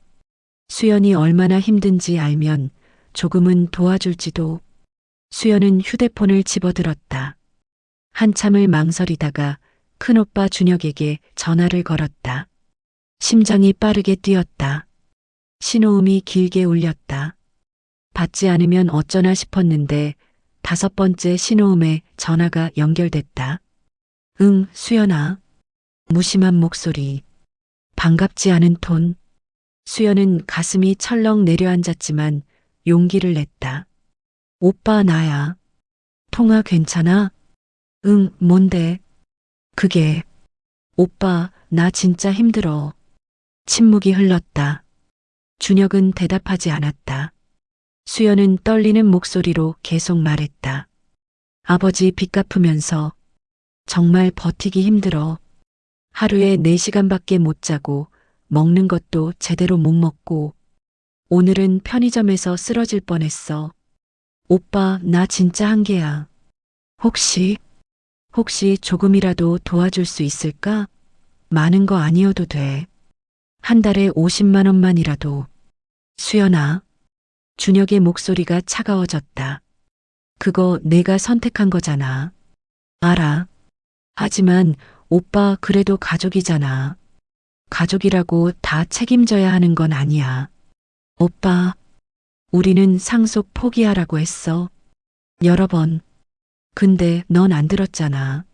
수연이 얼마나 힘든지 알면 조금은 도와줄지도. 수연은 휴대폰을 집어들었다. 한참을 망설이다가 큰오빠 준혁에게 전화를 걸었다. 심장이 빠르게 뛰었다. 신호음이 길게 울렸다. 받지 않으면 어쩌나 싶었는데 5번째 신호음에 전화가 연결됐다. 응, 수연아. 무심한 목소리. 반갑지 않은 톤. 수연은 가슴이 철렁 내려앉았지만 용기를 냈다. 오빠, 나야. 통화 괜찮아? 응, 뭔데? 그게. 오빠, 나 진짜 힘들어. 침묵이 흘렀다. 준혁은 대답하지 않았다. 수연은 떨리는 목소리로 계속 말했다. 아버지 빚 갚으면서 정말 버티기 힘들어. 하루에 4시간밖에 못 자고 먹는 것도 제대로 못 먹고 오늘은 편의점에서 쓰러질 뻔했어. 오빠, 나 진짜 한계야. 혹시 조금이라도 도와줄 수 있을까? 많은 거 아니어도 돼. 한 달에 50만 원만이라도. 수연아. 준혁의 목소리가 차가워졌다. 그거 내가 선택한 거잖아. 알아. 하지만 오빠 그래도 가족이잖아. 가족이라고 다 책임져야 하는 건 아니야. 오빠, 우리는 상속 포기하라고 했어. 여러 번. 근데 넌 안 들었잖아.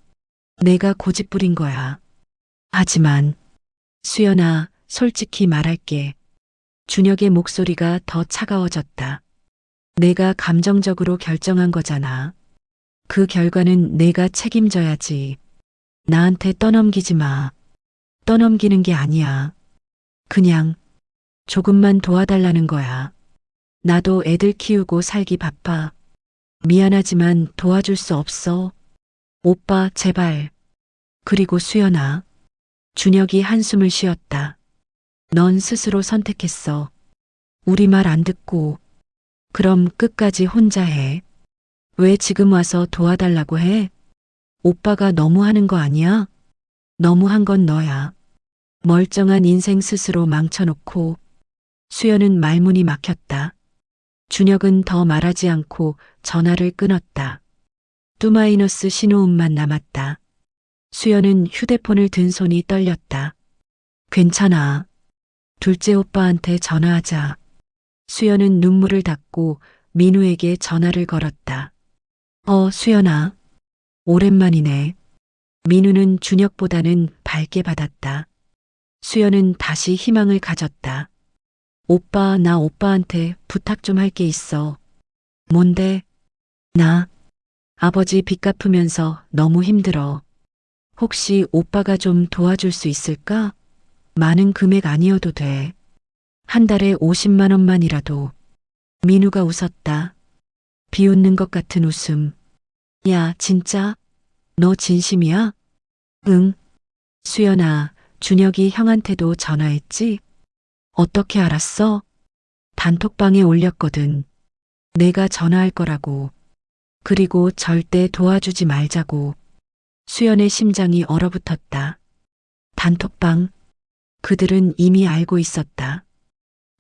내가 고집 부린 거야. 하지만 수연아, 솔직히 말할게. 준혁의 목소리가 더 차가워졌다. 내가 감정적으로 결정한 거잖아. 그 결과는 내가 책임져야지. 나한테 떠넘기지 마. 떠넘기는 게 아니야. 그냥 조금만 도와달라는 거야. 나도 애들 키우고 살기 바빠. 미안하지만 도와줄 수 없어. 오빠, 제발. 그리고 수연아. 준혁이 한숨을 쉬었다. 넌 스스로 선택했어. 우리 말 안 듣고. 그럼 끝까지 혼자 해. 왜 지금 와서 도와달라고 해? 오빠가 너무 하는 거 아니야? 너무한 건 너야. 멀쩡한 인생 스스로 망쳐놓고. 수연은 말문이 막혔다. 준혁은 더 말하지 않고 전화를 끊었다. 뚜마이너스 신호음만 남았다. 수연은 휴대폰을 든 손이 떨렸다. 괜찮아. 둘째 오빠한테 전화하자. 수연은 눈물을 닦고 민우에게 전화를 걸었다. 수연아. 오랜만이네. 민우는 준혁보다는 밝게 받았다. 수연은 다시 희망을 가졌다. 오빠, 나 오빠한테 부탁 좀 할 게 있어. 뭔데? 나 아버지 빚 갚으면서 너무 힘들어. 혹시 오빠가 좀 도와줄 수 있을까? 많은 금액 아니어도 돼. 한 달에 50만 원만이라도. 민우가 웃었다. 비웃는 것 같은 웃음. 야, 진짜? 너 진심이야? 응. 수연아, 준혁이 형한테도 전화했지? 어떻게 알았어? 단톡방에 올렸거든. 내가 전화할 거라고. 그리고 절대 도와주지 말자고. 수연의 심장이 얼어붙었다. 단톡방. 그들은 이미 알고 있었다.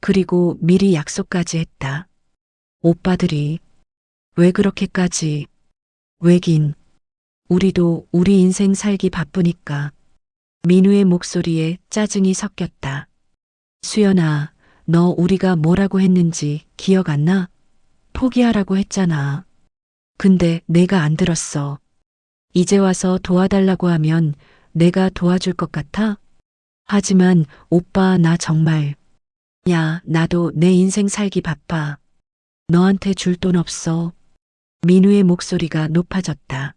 그리고 미리 약속까지 했다. 오빠들이. 왜 그렇게까지. 왜긴. 우리도 우리 인생 살기 바쁘니까. 민우의 목소리에 짜증이 섞였다. 수연아, 너 우리가 뭐라고 했는지 기억 안 나? 포기하라고 했잖아. 근데 내가 안 들었어. 이제 와서 도와달라고 하면 내가 도와줄 것 같아? 하지만 오빠, 나 정말. 야, 나도 내 인생 살기 바빠. 너한테 줄 돈 없어. 민우의 목소리가 높아졌다.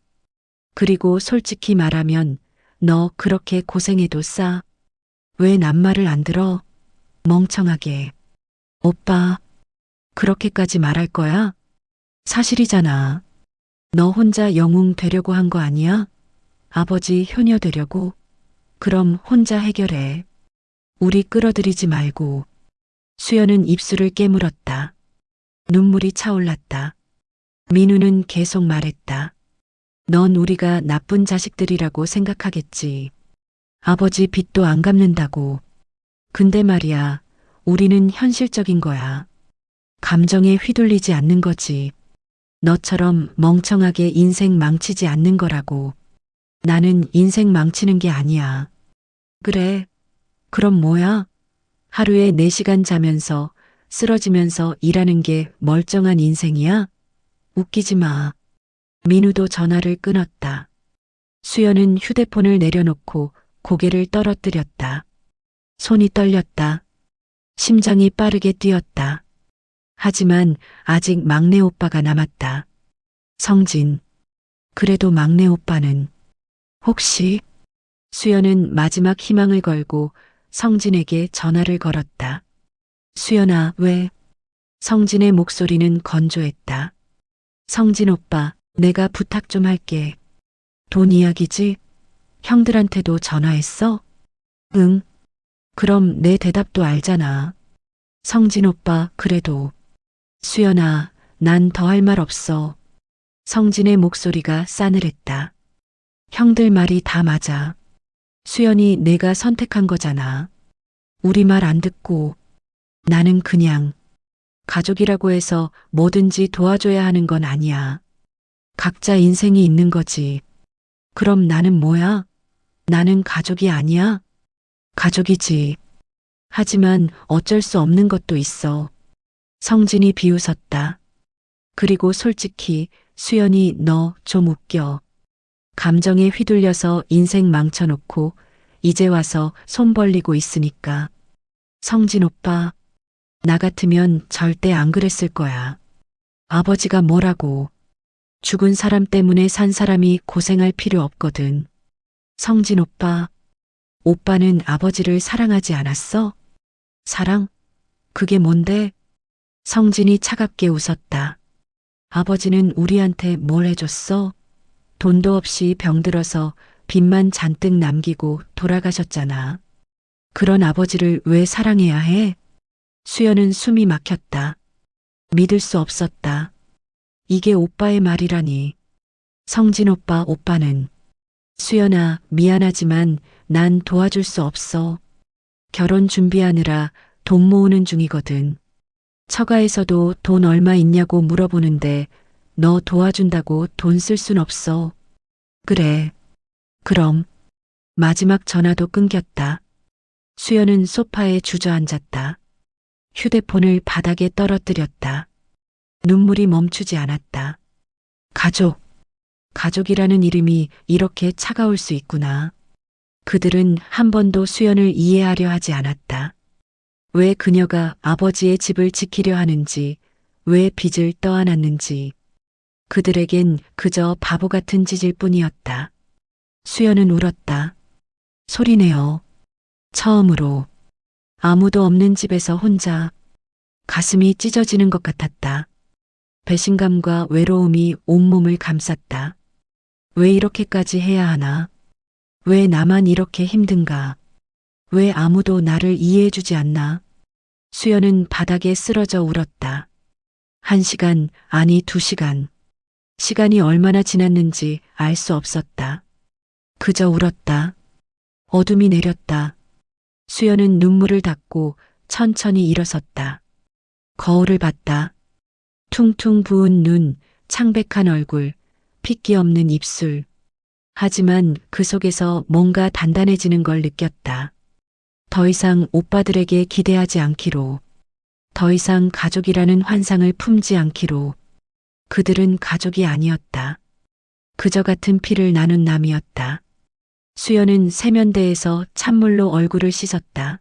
그리고 솔직히 말하면 너 그렇게 고생해도 싸. 왜 남 말을 안 들어? 멍청하게. 오빠, 그렇게까지 말할 거야? 사실이잖아. 너 혼자 영웅 되려고 한 거 아니야? 아버지 효녀 되려고? 그럼 혼자 해결해. 우리 끌어들이지 말고. 수연은 입술을 깨물었다. 눈물이 차올랐다. 민우는 계속 말했다. 넌 우리가 나쁜 자식들이라고 생각하겠지. 아버지 빚도 안 갚는다고. 근데 말이야, 우리는 현실적인 거야. 감정에 휘둘리지 않는 거지. 너처럼 멍청하게 인생 망치지 않는 거라고. 나는 인생 망치는 게 아니야. 그래. 그럼 뭐야? 하루에 4시간 자면서 쓰러지면서 일하는 게 멀쩡한 인생이야? 웃기지 마. 민우도 전화를 끊었다. 수연은 휴대폰을 내려놓고 고개를 떨어뜨렸다. 손이 떨렸다. 심장이 빠르게 뛰었다. 하지만 아직 막내 오빠가 남았다. 성진. 그래도 막내 오빠는. 혹시? 수연은 마지막 희망을 걸고 성진에게 전화를 걸었다. 수연아, 왜? 성진의 목소리는 건조했다. 성진 오빠, 내가 부탁 좀 할게. 돈 이야기지? 형들한테도 전화했어? 응. 그럼 내 대답도 알잖아. 성진 오빠, 그래도. 수연아, 난 더 할 말 없어. 성진의 목소리가 싸늘했다. 형들 말이 다 맞아. 수연이 내가 선택한 거잖아. 우리 말 안 듣고. 나는 그냥. 가족이라고 해서 뭐든지 도와줘야 하는 건 아니야. 각자 인생이 있는 거지. 그럼 나는 뭐야? 나는 가족이 아니야? 가족이지. 하지만 어쩔 수 없는 것도 있어. 성진이 비웃었다. 그리고 솔직히 수연이 너 좀 웃겨. 감정에 휘둘려서 인생 망쳐놓고 이제 와서 손 벌리고 있으니까. 성진 오빠, 나 같으면 절대 안 그랬을 거야. 아버지가 뭐라고. 죽은 사람 때문에 산 사람이 고생할 필요 없거든. 성진 오빠, 오빠는 아버지를 사랑하지 않았어? 사랑? 그게 뭔데? 성진이 차갑게 웃었다. 아버지는 우리한테 뭘 해줬어? 돈도 없이 병들어서 빚만 잔뜩 남기고 돌아가셨잖아. 그런 아버지를 왜 사랑해야 해? 수연은 숨이 막혔다. 믿을 수 없었다. 이게 오빠의 말이라니. 성진 오빠, 오빠는. 수연아, 미안하지만 난 도와줄 수 없어. 결혼 준비하느라 돈 모으는 중이거든. 처가에서도 돈 얼마 있냐고 물어보는데 너 도와준다고 돈 쓸 순 없어. 그래. 그럼. 마지막 전화도 끊겼다. 수연은 소파에 주저앉았다. 휴대폰을 바닥에 떨어뜨렸다. 눈물이 멈추지 않았다. 가족. 가족이라는 이름이 이렇게 차가울 수 있구나. 그들은 한 번도 수연을 이해하려 하지 않았다. 왜 그녀가 아버지의 집을 지키려 하는지, 왜 빚을 떠안았는지. 그들에겐 그저 바보 같은 짓일 뿐이었다. 수연은 울었다. 소리내어. 처음으로. 아무도 없는 집에서 혼자. 가슴이 찢어지는 것 같았다. 배신감과 외로움이 온몸을 감쌌다. 왜 이렇게까지 해야 하나? 왜 나만 이렇게 힘든가? 왜 아무도 나를 이해해주지 않나? 수연은 바닥에 쓰러져 울었다. 1시간, 아니 2시간. 시간이 얼마나 지났는지 알 수 없었다. 그저 울었다. 어둠이 내렸다. 수연은 눈물을 닦고 천천히 일어섰다. 거울을 봤다. 퉁퉁 부은 눈, 창백한 얼굴, 핏기 없는 입술. 하지만 그 속에서 뭔가 단단해지는 걸 느꼈다. 더 이상 오빠들에게 기대하지 않기로. 더 이상 가족이라는 환상을 품지 않기로. 그들은 가족이 아니었다. 그저 같은 피를 나눈 남이었다. 수연은 세면대에서 찬물로 얼굴을 씻었다.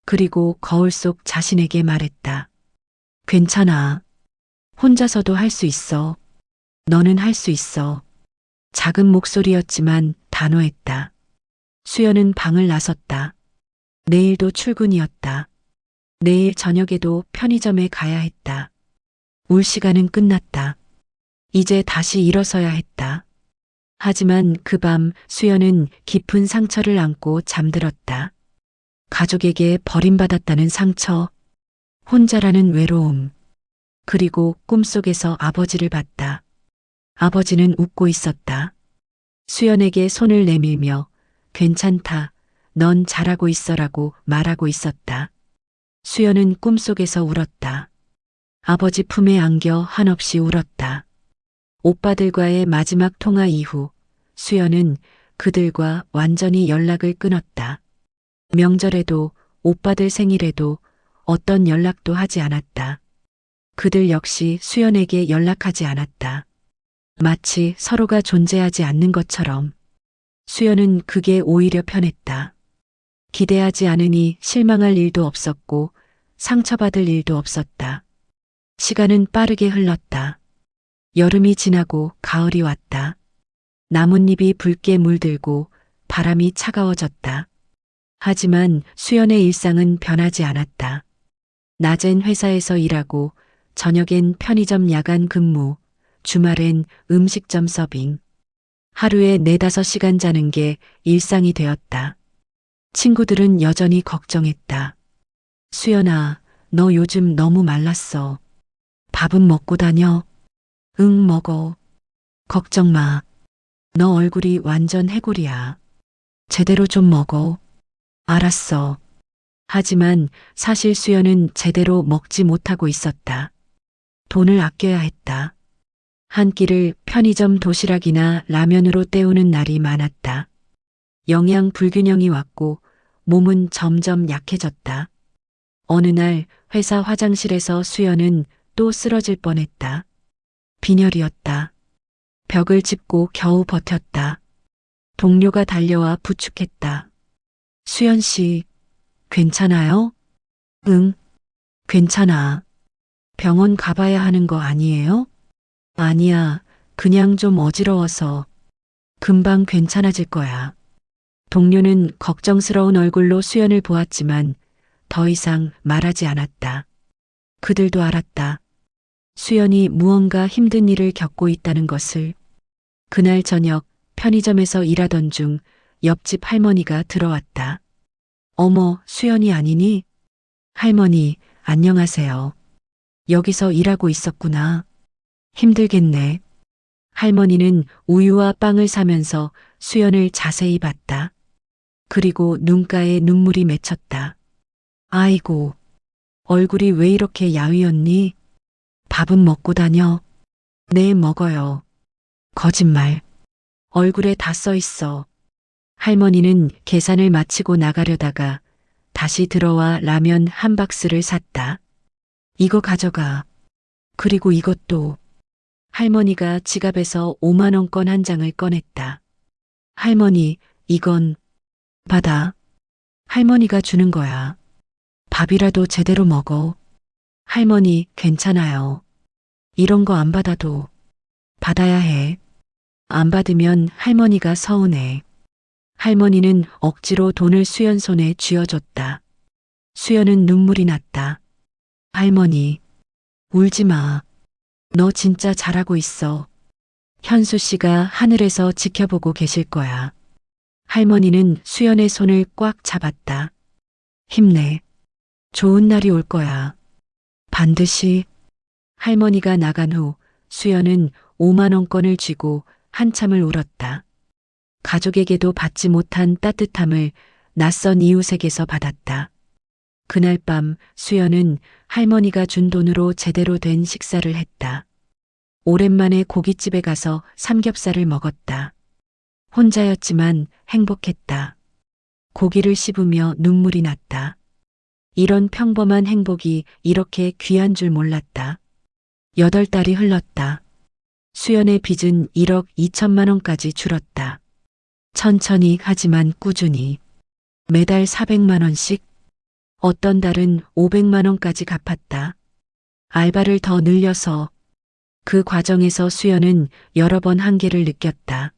그리고 거울 속 자신에게 말했다. 괜찮아. 혼자서도 할 수 있어. 너는 할 수 있어. 작은 목소리였지만 단호했다. 수연은 방을 나섰다. 내일도 출근이었다. 내일 저녁에도 편의점에 가야 했다. 울 시간은 끝났다. 이제 다시 일어서야 했다. 하지만 그 밤 수연은 깊은 상처를 안고 잠들었다. 가족에게 버림받았다는 상처, 혼자라는 외로움, 그리고 꿈속에서 아버지를 봤다. 아버지는 웃고 있었다. 수연에게 손을 내밀며 괜찮다, 넌 잘하고 있어라고 말하고 있었다. 수연은 꿈속에서 울었다. 아버지 품에 안겨 한없이 울었다. 오빠들과의 마지막 통화 이후 수연은 그들과 완전히 연락을 끊었다. 명절에도 오빠들 생일에도 어떤 연락도 하지 않았다. 그들 역시 수연에게 연락하지 않았다. 마치 서로가 존재하지 않는 것처럼. 수연은 그게 오히려 편했다. 기대하지 않으니 실망할 일도 없었고 상처받을 일도 없었다. 시간은 빠르게 흘렀다. 여름이 지나고 가을이 왔다. 나뭇잎이 붉게 물들고 바람이 차가워졌다. 하지만 수연의 일상은 변하지 않았다. 낮엔 회사에서 일하고 저녁엔 편의점 야간 근무, 주말엔 음식점 서빙. 하루에 4-5시간 자는 게 일상이 되었다. 친구들은 여전히 걱정했다. 수연아, 너 요즘 너무 말랐어. 밥은 먹고 다녀? 응, 먹어. 걱정 마. 너 얼굴이 완전 해골이야. 제대로 좀 먹어. 알았어. 하지만 사실 수연은 제대로 먹지 못하고 있었다. 돈을 아껴야 했다. 한 끼를 편의점 도시락이나 라면으로 때우는 날이 많았다. 영양 불균형이 왔고 몸은 점점 약해졌다. 어느 날 회사 화장실에서 수연은 또 쓰러질 뻔했다. 빈혈이었다. 벽을 짚고 겨우 버텼다. 동료가 달려와 부축했다. 수연 씨, 괜찮아요? 응, 괜찮아. 병원 가봐야 하는 거 아니에요? 아니야, 그냥 좀 어지러워서 금방 괜찮아질 거야. 동료는 걱정스러운 얼굴로 수연을 보았지만 더 이상 말하지 않았다. 그들도 알았다. 수연이 무언가 힘든 일을 겪고 있다는 것을. 그날 저녁 편의점에서 일하던 중 옆집 할머니가 들어왔다. 어머, 수연이 아니니? 할머니, 안녕하세요. 여기서 일하고 있었구나. 힘들겠네. 할머니는 우유와 빵을 사면서 수연을 자세히 봤다. 그리고 눈가에 눈물이 맺혔다. 아이고, 얼굴이 왜 이렇게 야위었니? 밥은 먹고 다녀. 네, 먹어요. 거짓말. 얼굴에 다 써 있어. 할머니는 계산을 마치고 나가려다가 다시 들어와 라면 한 박스를 샀다. 이거 가져가. 그리고 이것도. 할머니가 지갑에서 5만 원권 한 장을 꺼냈다. 할머니, 이건 받아. 할머니가 주는 거야. 밥이라도 제대로 먹어. 할머니, 괜찮아요. 이런 거 안 받아도 받아야 해. 안 받으면 할머니가 서운해. 할머니는 억지로 돈을 수연 손에 쥐어줬다. 수연은 눈물이 났다. 할머니, 울지 마. 너 진짜 잘하고 있어. 현수 씨가 하늘에서 지켜보고 계실 거야. 할머니는 수연의 손을 꽉 잡았다. 힘내. 좋은 날이 올 거야. 반드시. 할머니가 나간 후 수연은 5만 원권을 쥐고 한참을 울었다. 가족에게도 받지 못한 따뜻함을 낯선 이웃에게서 받았다. 그날 밤 수연은 할머니가 준 돈으로 제대로 된 식사를 했다. 오랜만에 고깃집에 가서 삼겹살을 먹었다. 혼자였지만 행복했다. 고기를 씹으며 눈물이 났다. 이런 평범한 행복이 이렇게 귀한 줄 몰랐다. 8달이 흘렀다. 수연의 빚은 1억 2천만 원까지 줄었다. 천천히 하지만 꾸준히. 매달 400만 원씩. 어떤 달은 500만 원까지 갚았다. 알바를 더 늘려서. 그 과정에서 수연은 여러 번 한계를 느꼈다.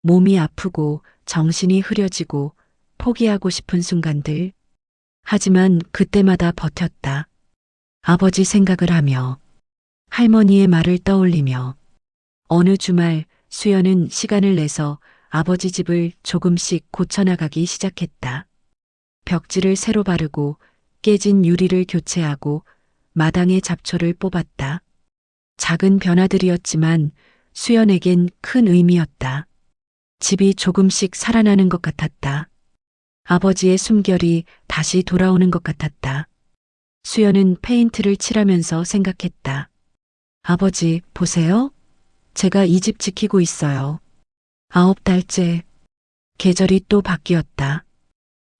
몸이 아프고 정신이 흐려지고 포기하고 싶은 순간들. 하지만 그때마다 버텼다. 아버지 생각을 하며 할머니의 말을 떠올리며 어느 주말 수연은 시간을 내서 아버지 집을 조금씩 고쳐나가기 시작했다. 벽지를 새로 바르고 깨진 유리를 교체하고 마당의 잡초를 뽑았다. 작은 변화들이었지만 수연에겐 큰 의미였다. 집이 조금씩 살아나는 것 같았다. 아버지의 숨결이 다시 돌아오는 것 같았다. 수연은 페인트를 칠하면서 생각했다. 아버지, 보세요. 제가 이 집 지키고 있어요. 9달째. 계절이 또 바뀌었다.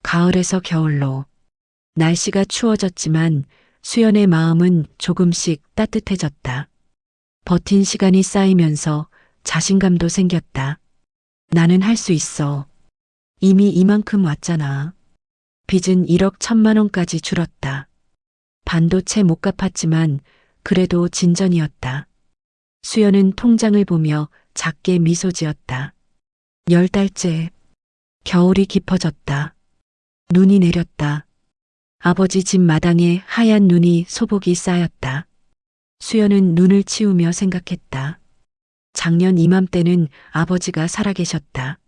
가을에서 겨울로. 날씨가 추워졌지만 수연의 마음은 조금씩 따뜻해졌다. 버틴 시간이 쌓이면서 자신감도 생겼다. 나는 할 수 있어. 이미 이만큼 왔잖아. 빚은 1억 1천만 원까지 줄었다. 반도 채 못 갚았지만 그래도 진전이었다. 수연은 통장을 보며 작게 미소 지었다. 10달째. 겨울이 깊어졌다. 눈이 내렸다. 아버지 집 마당에 하얀 눈이 소복이 쌓였다. 수연은 눈을 치우며 생각했다. 작년 이맘때는 아버지가 살아계셨다.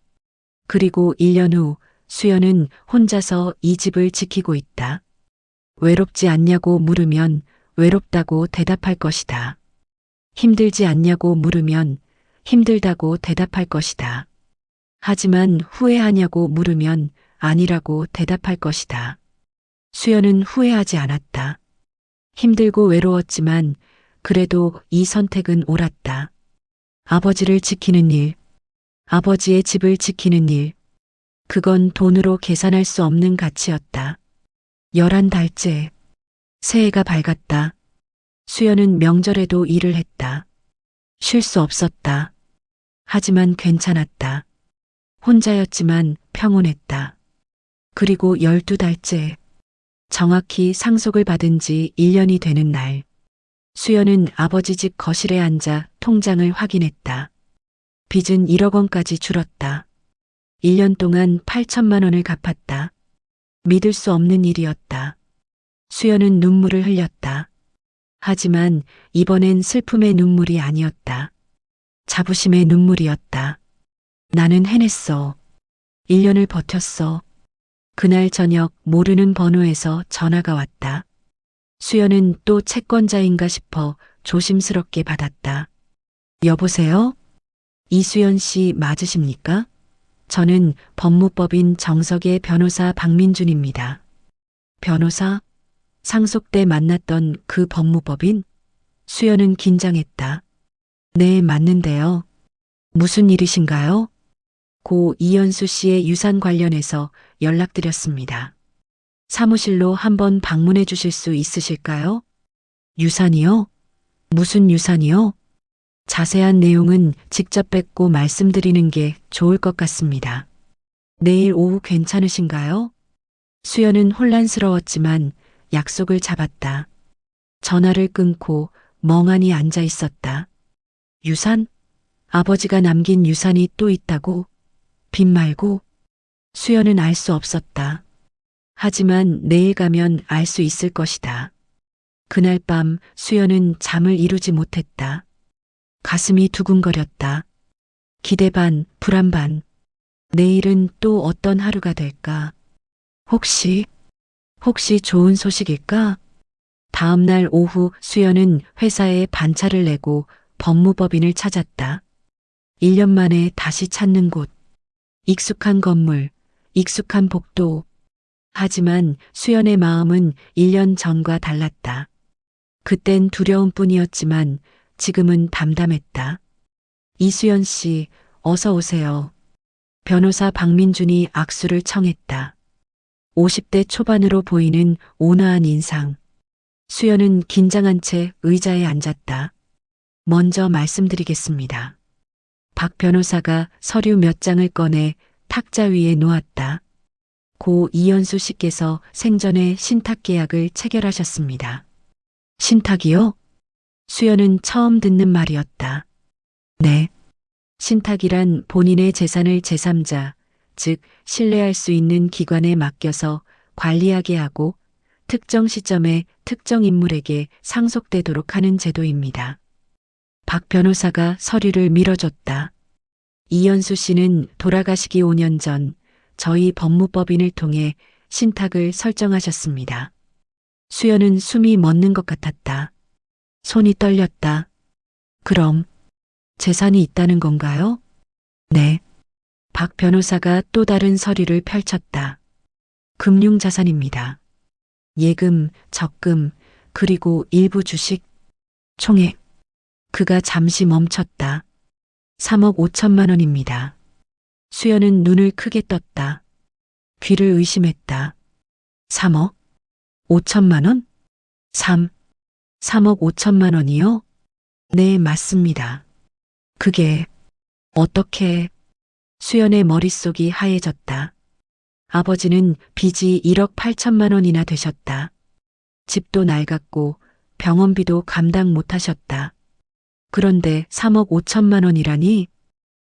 그리고 1년 후 수연은 혼자서 이 집을 지키고 있다. 외롭지 않냐고 물으면 외롭다고 대답할 것이다. 힘들지 않냐고 물으면 힘들다고 대답할 것이다. 하지만 후회하냐고 물으면 아니라고 대답할 것이다. 수연은 후회하지 않았다. 힘들고 외로웠지만 그래도 이 선택은 옳았다. 아버지를 지키는 일, 아버지의 집을 지키는 일, 그건 돈으로 계산할 수 없는 가치였다. 11달째. 새해가 밝았다. 수연은 명절에도 일을 했다. 쉴 수 없었다. 하지만 괜찮았다. 혼자였지만 평온했다. 그리고 12달째. 정확히 상속을 받은 지 1년이 되는 날. 수연은 아버지 집 거실에 앉아 통장을 확인했다. 빚은 1억 원까지 줄었다. 1년 동안 8천만 원을 갚았다. 믿을 수 없는 일이었다. 수연은 눈물을 흘렸다. 하지만 이번엔 슬픔의 눈물이 아니었다. 자부심의 눈물이었다. 나는 해냈어. 1년을 버텼어. 그날 저녁 모르는 번호에서 전화가 왔다. 수연은 또 채권자인가 싶어 조심스럽게 받았다. 여보세요? 이수연 씨 맞으십니까? 저는 법무법인 정석의 변호사 박민준입니다. 변호사? 상속 때 만났던 그 법무법인? 수연은 긴장했다. 네, 맞는데요. 무슨 일이신가요? 고 이현수 씨의 유산 관련해서 연락드렸습니다. 사무실로 한번 방문해 주실 수 있으실까요? 유산이요? 무슨 유산이요? 자세한 내용은 직접 뵙고 말씀드리는 게 좋을 것 같습니다. 내일 오후 괜찮으신가요? 수연은 혼란스러웠지만 약속을 잡았다. 전화를 끊고 멍하니 앉아 있었다. 유산? 아버지가 남긴 유산이 또 있다고? 빚 말고? 수연은 알 수 없었다. 하지만 내일 가면 알 수 있을 것이다. 그날 밤 수연은 잠을 이루지 못했다. 가슴이 두근거렸다. 기대 반, 불안 반. 내일은 또 어떤 하루가 될까? 혹시 좋은 소식일까? 다음 날 오후 수연은 회사에 반차를 내고 법무법인을 찾았다. 1년 만에 다시 찾는 곳. 익숙한 건물, 익숙한 복도. 하지만 수연의 마음은 1년 전과 달랐다. 그땐 두려움뿐이었지만 지금은 담담했다. 이수연 씨, 어서 오세요. 변호사 박민준이 악수를 청했다. 50대 초반으로 보이는 온화한 인상. 수연은 긴장한 채 의자에 앉았다. 먼저 말씀드리겠습니다. 박 변호사가 서류 몇 장을 꺼내 탁자 위에 놓았다. 고 이현수 씨께서 생전에 신탁 계약을 체결하셨습니다. 신탁이요? 수연은 처음 듣는 말이었다. 네. 신탁이란 본인의 재산을 제3자, 즉 신뢰할 수 있는 기관에 맡겨서 관리하게 하고 특정 시점에 특정 인물에게 상속되도록 하는 제도입니다. 박 변호사가 서류를 밀어줬다. 이현수 씨는 돌아가시기 5년 전 저희 법무법인을 통해 신탁을 설정하셨습니다. 수연은 숨이 멎는 것 같았다. 손이 떨렸다. 그럼 재산이 있다는 건가요? 네. 박 변호사가 또 다른 서류를 펼쳤다. 금융자산입니다. 예금, 적금, 그리고 일부 주식, 총액. 그가 잠시 멈췄다. 3억 5천만 원입니다. 수연은 눈을 크게 떴다. 귀를 의심했다. 3억? 5천만 원? 3억 5천만 원이요? 네, 맞습니다. 그게 어떻게... 수연의 머릿속이 하얘졌다. 아버지는 빚이 1억 8천만 원이나 되셨다. 집도 낡았고 병원비도 감당 못하셨다. 그런데 3억 5천만 원이라니?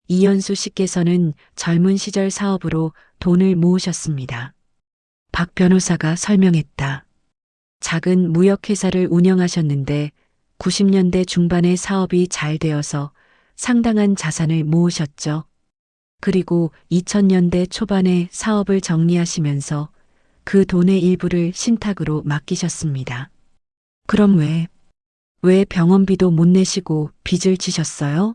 이현수 씨께서는 젊은 시절 사업으로 돈을 모으셨습니다. 박 변호사가 설명했다. 작은 무역회사를 운영하셨는데 90년대 중반에 사업이 잘 되어서 상당한 자산을 모으셨죠. 그리고 2000년대 초반에 사업을 정리하시면서 그 돈의 일부를 신탁으로 맡기셨습니다. 그럼 왜 병원비도 못 내시고 빚을 지셨어요?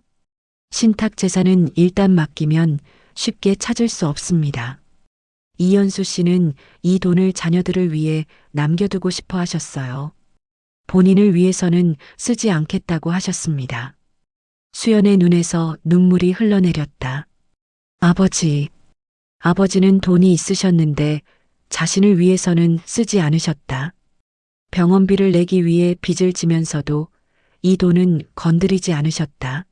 신탁 재산은 일단 맡기면 쉽게 찾을 수 없습니다. 이현수 씨는 이 돈을 자녀들을 위해 남겨두고 싶어 하셨어요. 본인을 위해서는 쓰지 않겠다고 하셨습니다. 수연의 눈에서 눈물이 흘러내렸다. 아버지는 돈이 있으셨는데 자신을 위해서는 쓰지 않으셨다. 병원비를 내기 위해 빚을 지면서도 이 돈은 건드리지 않으셨다.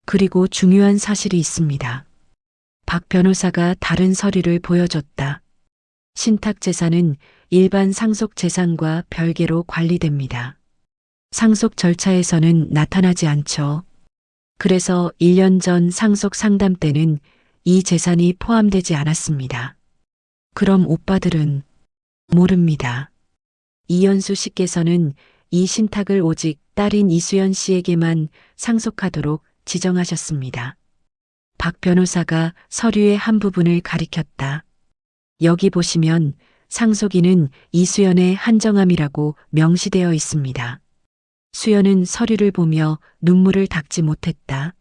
그리고 중요한 사실이 있습니다. 박 변호사가 다른 서류를 보여줬다. 신탁 재산은 일반 상속 재산과 별개로 관리됩니다. 상속 절차에서는 나타나지 않죠. 그래서 1년 전 상속 상담 때는 이 재산이 포함되지 않았습니다. 그럼 오빠들은 모릅니다. 이현수 씨께서는 이 신탁을 오직 딸인 이수연 씨에게만 상속하도록 지정하셨습니다. 박 변호사가 서류의 한 부분을 가리켰다. 여기 보시면 상속인은 이수연의 한정함이라고 명시되어 있습니다. 수연은 서류를 보며 눈물을 닦지 못했다.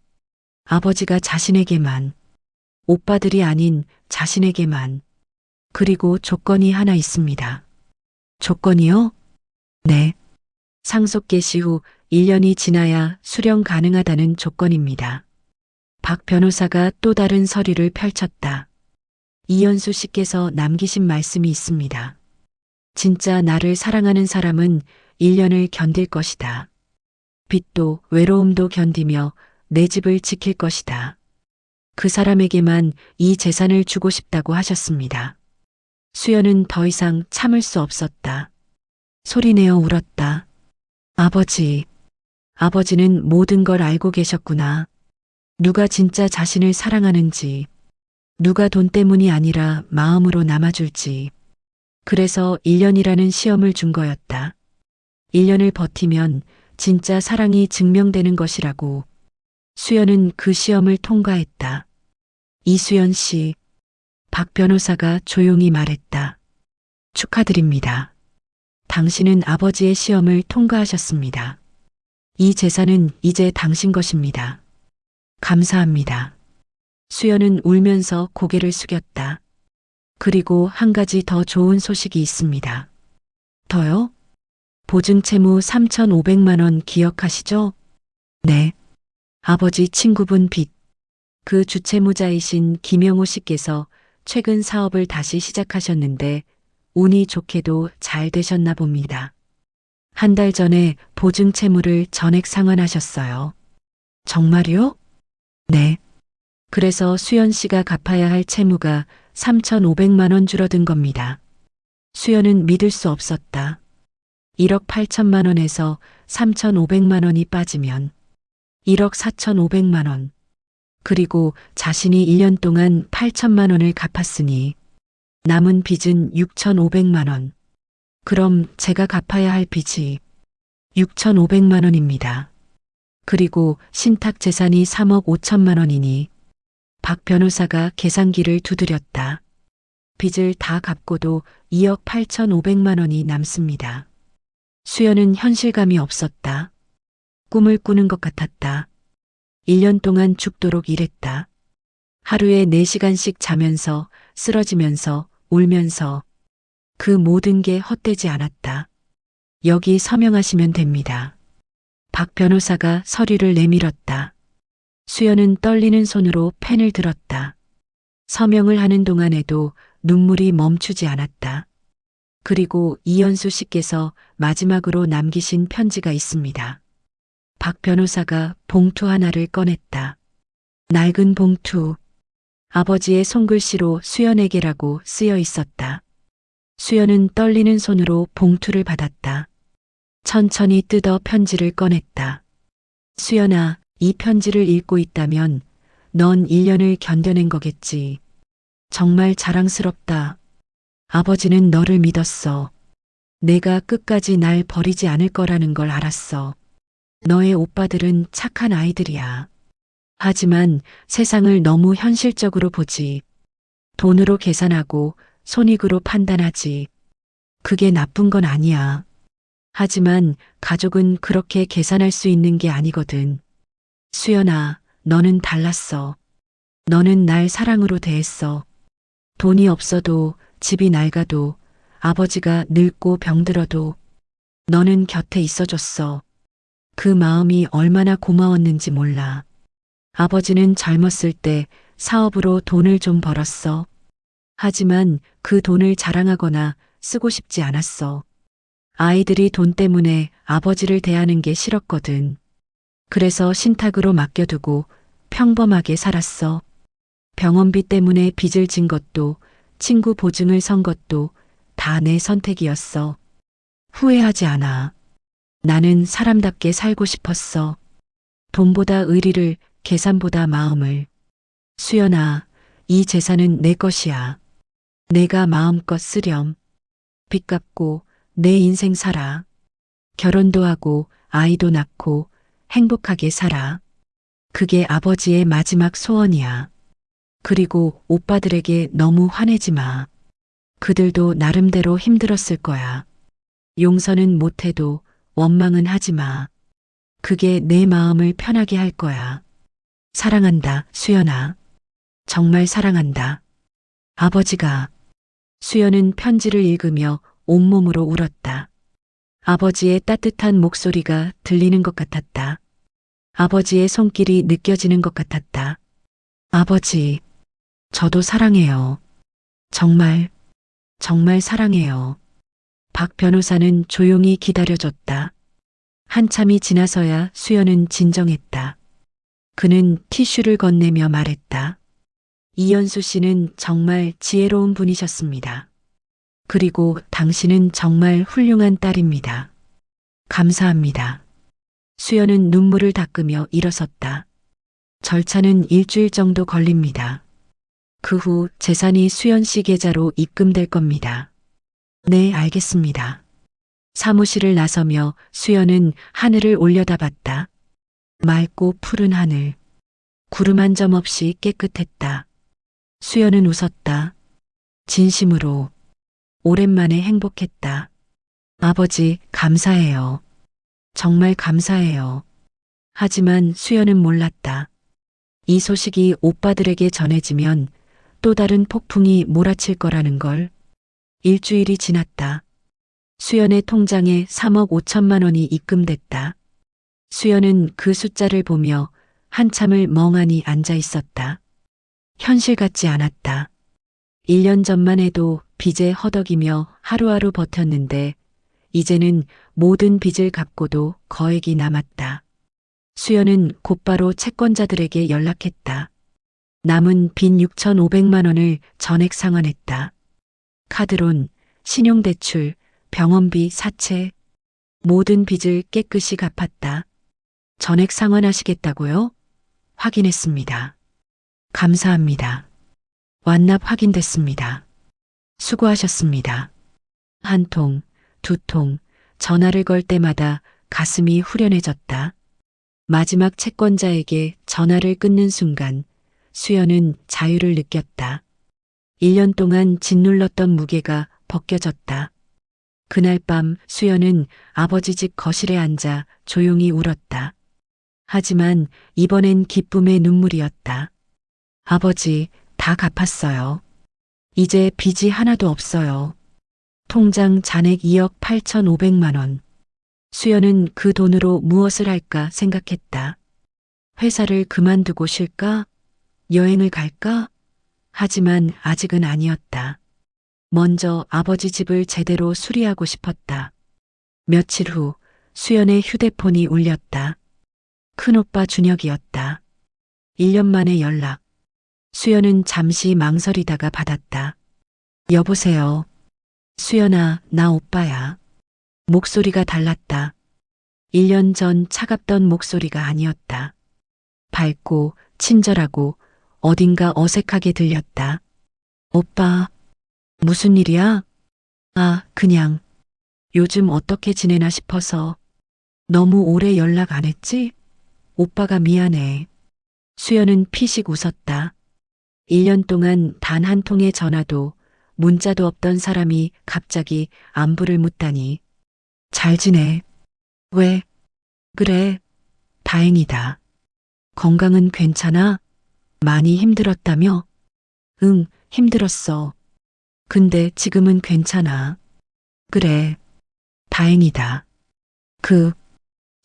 아버지가 자신에게만, 오빠들이 아닌 자신에게만, 그리고 조건이 하나 있습니다. 조건이요? 네. 상속 개시 후 1년이 지나야 수령 가능하다는 조건입니다. 박 변호사가 또 다른 서류를 펼쳤다. 이현수 씨께서 남기신 말씀이 있습니다. 진짜 나를 사랑하는 사람은 1년을 견딜 것이다. 빚도 외로움도 견디며 내 집을 지킬 것이다. 그 사람에게만 이 재산을 주고 싶다고 하셨습니다. 수연은 더 이상 참을 수 없었다. 소리내어 울었다. 아버지, 아버지는 모든 걸 알고 계셨구나. 누가 진짜 자신을 사랑하는지, 누가 돈 때문이 아니라 마음으로 남아줄지. 그래서 1년이라는 시험을 준 거였다. 1년을 버티면 진짜 사랑이 증명되는 것이라고. 수연은 그 시험을 통과했다. 이수연 씨, 박 변호사가 조용히 말했다. 축하드립니다. 당신은 아버지의 시험을 통과하셨습니다. 이 재산은 이제 당신 것입니다. 감사합니다. 수연은 울면서 고개를 숙였다. 그리고 한 가지 더 좋은 소식이 있습니다. 더요? 보증채무 3,500만 원 기억하시죠? 네. 아버지 친구분 빚. 그 주채무자이신 김영호 씨께서 최근 사업을 다시 시작하셨는데 운이 좋게도 잘 되셨나 봅니다. 한 달 전에 보증채무를 전액 상환하셨어요. 정말요? 네. 그래서 수연 씨가 갚아야 할 채무가 3,500만 원 줄어든 겁니다. 수연은 믿을 수 없었다. 1억 8천만 원에서 3,500만 원이 빠지면 1억 4,500만 원. 그리고 자신이 1년 동안 8천만 원을 갚았으니 남은 빚은 6,500만 원. 그럼 제가 갚아야 할 빚이 6,500만 원입니다. 그리고 신탁 재산이 3억 5천만 원이니 박 변호사가 계산기를 두드렸다. 빚을 다 갚고도 2억 8,500만 원이 남습니다. 수연은 현실감이 없었다. 꿈을 꾸는 것 같았다. 1년 동안 죽도록 일했다. 하루에 4시간씩 자면서 쓰러지면서 울면서 그 모든 게 헛되지 않았다. 여기 서명하시면 됩니다. 박 변호사가 서류를 내밀었다. 수연은 떨리는 손으로 펜을 들었다. 서명을 하는 동안에도 눈물이 멈추지 않았다. 그리고 이현수 씨께서 마지막으로 남기신 편지가 있습니다. 박 변호사가 봉투 하나를 꺼냈다. 낡은 봉투. 아버지의 손글씨로 수연에게라고 쓰여 있었다. 수연은 떨리는 손으로 봉투를 받았다. 천천히 뜯어 편지를 꺼냈다. 수연아, 이 편지를 읽고 있다면 넌 1년을 견뎌낸 거겠지. 정말 자랑스럽다. 아버지는 너를 믿었어. 내가 끝까지 날 버리지 않을 거라는 걸 알았어. 너의 오빠들은 착한 아이들이야. 하지만 세상을 너무 현실적으로 보지. 돈으로 계산하고 손익으로 판단하지. 그게 나쁜 건 아니야. 하지만 가족은 그렇게 계산할 수 있는 게 아니거든. 수연아, 너는 달랐어. 너는 날 사랑으로 대했어. 돈이 없어도 집이 낡아도 아버지가 늙고 병들어도 너는 곁에 있어줬어. 그 마음이 얼마나 고마웠는지 몰라. 아버지는 젊었을 때 사업으로 돈을 좀 벌었어. 하지만 그 돈을 자랑하거나 쓰고 싶지 않았어. 아이들이 돈 때문에 아버지를 대하는 게 싫었거든. 그래서 신탁으로 맡겨두고 평범하게 살았어. 병원비 때문에 빚을 진 것도 친구 보증을 선 것도 다 내 선택이었어. 후회하지 않아. 나는 사람답게 살고 싶었어. 돈보다 의리를, 계산보다 마음을. 수연아, 이 재산은 내 것이야. 내가 마음껏 쓰렴. 빚 갚고 내 인생 살아. 결혼도 하고 아이도 낳고 행복하게 살아. 그게 아버지의 마지막 소원이야. 그리고 오빠들에게 너무 화내지 마. 그들도 나름대로 힘들었을 거야. 용서는 못해도 원망은 하지 마. 그게 내 마음을 편하게 할 거야. 사랑한다, 수연아. 정말 사랑한다. 아버지가. 수연은 편지를 읽으며 온몸으로 울었다. 아버지의 따뜻한 목소리가 들리는 것 같았다. 아버지의 손길이 느껴지는 것 같았다. 아버지, 저도 사랑해요. 정말, 정말 사랑해요. 박 변호사는 조용히 기다려줬다. 한참이 지나서야 수연은 진정했다. 그는 티슈를 건네며 말했다. 이연수 씨는 정말 지혜로운 분이셨습니다. 그리고 당신은 정말 훌륭한 딸입니다. 감사합니다. 수연은 눈물을 닦으며 일어섰다. 절차는 일주일 정도 걸립니다. 그 후 재산이 수연 씨 계좌로 입금될 겁니다. 네, 알겠습니다. 사무실을 나서며 수연은 하늘을 올려다봤다. 맑고 푸른 하늘. 구름 한 점 없이 깨끗했다. 수연은 웃었다. 진심으로. 오랜만에 행복했다. 아버지, 감사해요. 정말 감사해요. 하지만 수연은 몰랐다. 이 소식이 오빠들에게 전해지면 또 다른 폭풍이 몰아칠 거라는 걸. 일주일이 지났다. 수연의 통장에 3억 5천만 원이 입금됐다. 수연은 그 숫자를 보며 한참을 멍하니 앉아 있었다. 현실 같지 않았다. 1년 전만 해도 빚에 허덕이며 하루하루 버텼는데 이제는 모든 빚을 갚고도 거액이 남았다. 수연은 곧바로 채권자들에게 연락했다. 남은 빚 6,500만 원을 전액 상환했다. 카드론, 신용대출, 병원비, 사채, 모든 빚을 깨끗이 갚았다. 전액 상환하시겠다고요? 확인했습니다. 감사합니다. 완납 확인됐습니다. 수고하셨습니다. 한 통, 두 통, 전화를 걸 때마다 가슴이 후련해졌다. 마지막 채권자에게 전화를 끊는 순간 수연은 자유를 느꼈다. 1년 동안 짓눌렀던 무게가 벗겨졌다. 그날 밤 수연은 아버지 집 거실에 앉아 조용히 울었다. 하지만 이번엔 기쁨의 눈물이었다. 아버지, 다 갚았어요. 이제 빚이 하나도 없어요. 통장 잔액 2억 8,500만 원. 수연은 그 돈으로 무엇을 할까 생각했다. 회사를 그만두고 쉴까? 여행을 갈까? 하지만 아직은 아니었다. 먼저 아버지 집을 제대로 수리하고 싶었다. 며칠 후 수연의 휴대폰이 울렸다. 큰오빠 준혁이었다. 1년 만에 연락. 수연은 잠시 망설이다가 받았다. 여보세요. 수연아, 나 오빠야. 목소리가 달랐다. 1년 전 차갑던 목소리가 아니었다. 밝고 친절하고 어딘가 어색하게 들렸다. 오빠, 무슨 일이야? 아, 그냥 요즘 어떻게 지내나 싶어서. 너무 오래 연락 안 했지? 오빠가 미안해. 수연은 피식 웃었다. 1년 동안 단 한 통의 전화도 문자도 없던 사람이 갑자기 안부를 묻다니. 잘 지내. 왜? 그래. 다행이다. 건강은 괜찮아? 많이 힘들었다며? 응, 힘들었어. 근데 지금은 괜찮아. 그래. 다행이다.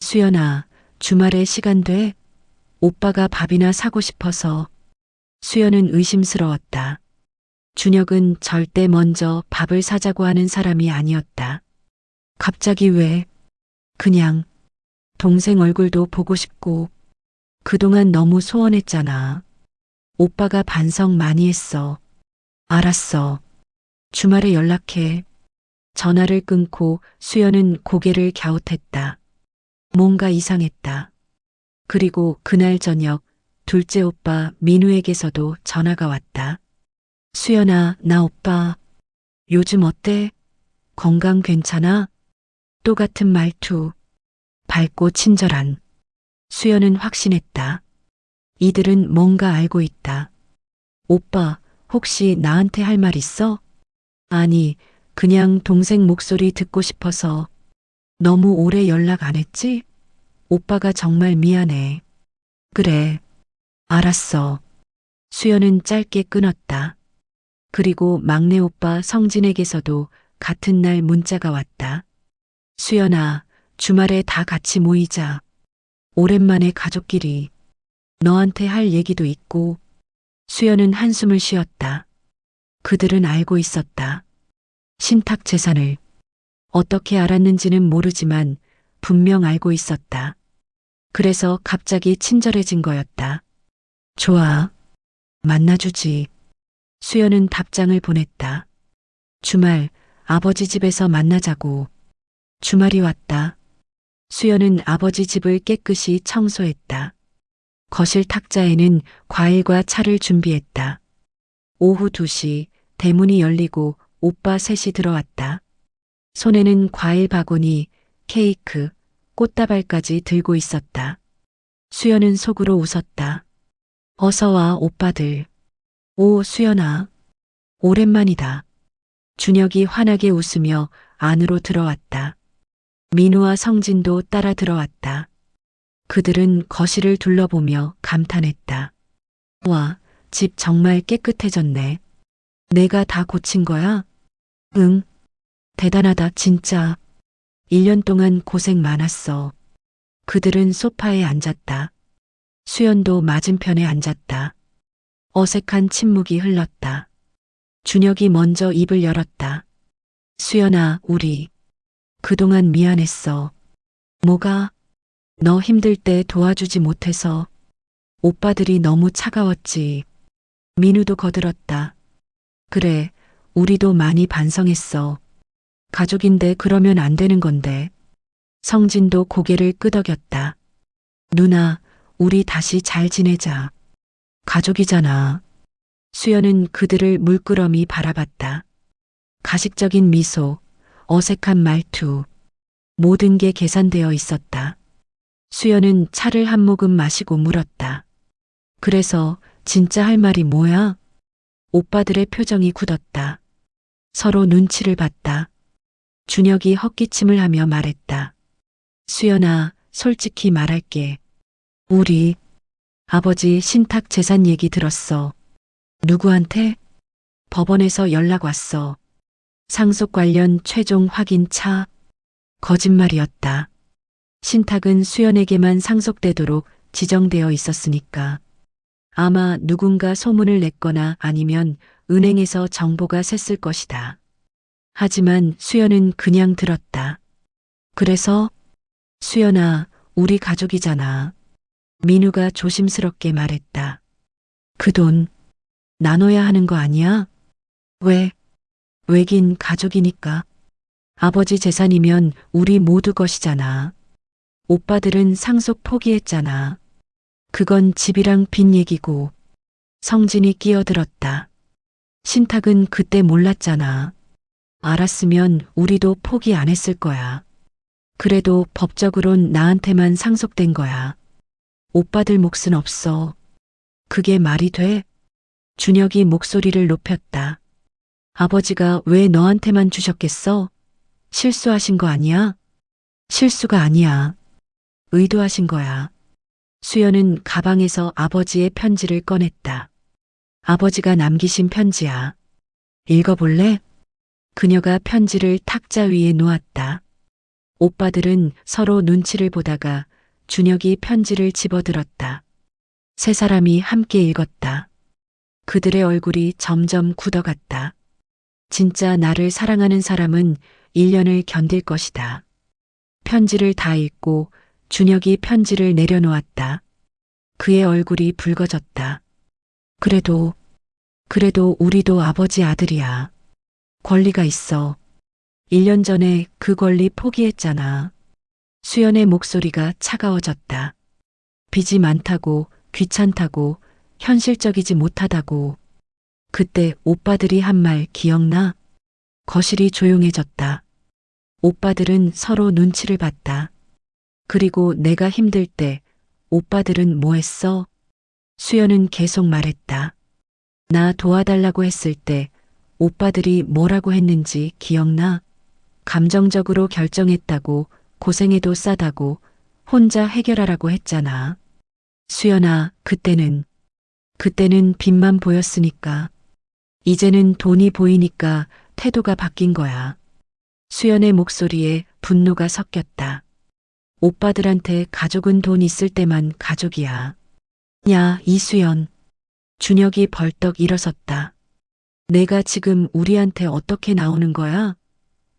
수연아, 주말에 시간 돼? 오빠가 밥이나 사고 싶어서. 수연은 의심스러웠다. 준혁은 절대 먼저 밥을 사자고 하는 사람이 아니었다. 갑자기 왜? 그냥 동생 얼굴도 보고 싶고 그동안 너무 소원했잖아. 오빠가 반성 많이 했어. 알았어. 주말에 연락해. 전화를 끊고 수연은 고개를 갸웃했다. 뭔가 이상했다. 그리고 그날 저녁 둘째 오빠 민우에게서도 전화가 왔다. 수연아, 나 오빠. 요즘 어때? 건강 괜찮아? 똑같은 말투. 밝고 친절한. 수연은 확신했다. 이들은 뭔가 알고 있다. 오빠, 혹시 나한테 할 말 있어? 아니, 그냥 동생 목소리 듣고 싶어서. 너무 오래 연락 안 했지? 오빠가 정말 미안해. 그래. 알았어. 수연은 짧게 끊었다. 그리고 막내 오빠 성진에게서도 같은 날 문자가 왔다. 수연아, 주말에 다 같이 모이자. 오랜만에 가족끼리. 너한테 할 얘기도 있고. 수연은 한숨을 쉬었다. 그들은 알고 있었다. 신탁 재산을. 어떻게 알았는지는 모르지만 분명 알고 있었다. 그래서 갑자기 친절해진 거였다. 좋아. 만나주지. 수연은 답장을 보냈다. 주말 아버지 집에서 만나자고. 주말이 왔다. 수연은 아버지 집을 깨끗이 청소했다. 거실 탁자에는 과일과 차를 준비했다. 오후 2시 대문이 열리고 오빠 셋이 들어왔다. 손에는 과일 바구니, 케이크, 꽃다발까지 들고 있었다. 수연은 속으로 웃었다. 어서 와, 오빠들. 오, 수연아. 오랜만이다. 준혁이 환하게 웃으며 안으로 들어왔다. 민우와 성진도 따라 들어왔다. 그들은 거실을 둘러보며 감탄했다. 와, 집 정말 깨끗해졌네. 내가 다 고친 거야? 응. 대단하다, 진짜. 1년 동안 고생 많았어. 그들은 소파에 앉았다. 수연도 맞은편에 앉았다. 어색한 침묵이 흘렀다. 준혁이 먼저 입을 열었다. 수연아, 우리. 그동안 미안했어. 뭐가? 너 힘들 때 도와주지 못해서. 오빠들이 너무 차가웠지. 민우도 거들었다. 그래, 우리도 많이 반성했어. 가족인데 그러면 안 되는 건데. 성진도 고개를 끄덕였다. 누나, 우리 다시 잘 지내자. 가족이잖아. 수연은 그들을 물끄러미 바라봤다. 가식적인 미소, 어색한 말투, 모든 게 계산되어 있었다. 수연은 차를 한 모금 마시고 물었다. 그래서 진짜 할 말이 뭐야? 오빠들의 표정이 굳었다. 서로 눈치를 봤다. 준혁이 헛기침을 하며 말했다. 수연아, 솔직히 말할게. 우리 아버지 신탁 재산 얘기 들었어. 누구한테? 법원에서 연락 왔어. 상속 관련 최종 확인차. 거짓말이었다. 신탁은 수연에게만 상속되도록 지정되어 있었으니까. 아마 누군가 소문을 냈거나 아니면 은행에서 정보가 샜을 것이다. 하지만 수연은 그냥 들었다. 그래서? 수연아, 우리 가족이잖아. 민우가 조심스럽게 말했다. 그 돈 나눠야 하는 거 아니야? 왜? 왜긴 가족이니까. 아버지 재산이면 우리 모두 것이잖아. 오빠들은 상속 포기했잖아. 그건 집이랑 빚 얘기고. 성진이 끼어들었다. 신탁은 그때 몰랐잖아. 알았으면 우리도 포기 안 했을 거야. 그래도 법적으론 나한테만 상속된 거야. 오빠들 몫은 없어. 그게 말이 돼? 준혁이 목소리를 높였다. 아버지가 왜 너한테만 주셨겠어? 실수하신 거 아니야? 실수가 아니야. 의도하신 거야. 수연은 가방에서 아버지의 편지를 꺼냈다. 아버지가 남기신 편지야. 읽어볼래? 그녀가 편지를 탁자 위에 놓았다. 오빠들은 서로 눈치를 보다가 준혁이 편지를 집어들었다. 세 사람이 함께 읽었다. 그들의 얼굴이 점점 굳어갔다. 진짜 나를 사랑하는 사람은 1년을 견딜 것이다. 편지를 다 읽고 준혁이 편지를 내려놓았다. 그의 얼굴이 붉어졌다. 그래도 우리도 아버지 아들이야. 권리가 있어. 1년 전에 그 권리 포기했잖아. 수연의 목소리가 차가워졌다. 빚이 많다고, 귀찮다고, 현실적이지 못하다고. 그때 오빠들이 한 말 기억나? 거실이 조용해졌다. 오빠들은 서로 눈치를 봤다. 그리고 내가 힘들 때 오빠들은 뭐 했어? 수연은 계속 말했다. 나 도와달라고 했을 때 오빠들이 뭐라고 했는지 기억나? 감정적으로 결정했다고, 고생해도 싸다고, 혼자 해결하라고 했잖아. 수연아, 그때는 빚만 보였으니까. 이제는 돈이 보이니까 태도가 바뀐 거야. 수연의 목소리에 분노가 섞였다. 오빠들한테 가족은 돈 있을 때만 가족이야. 야, 이수연. 준혁이 벌떡 일어섰다. 내가 지금 우리한테 어떻게 나오는 거야?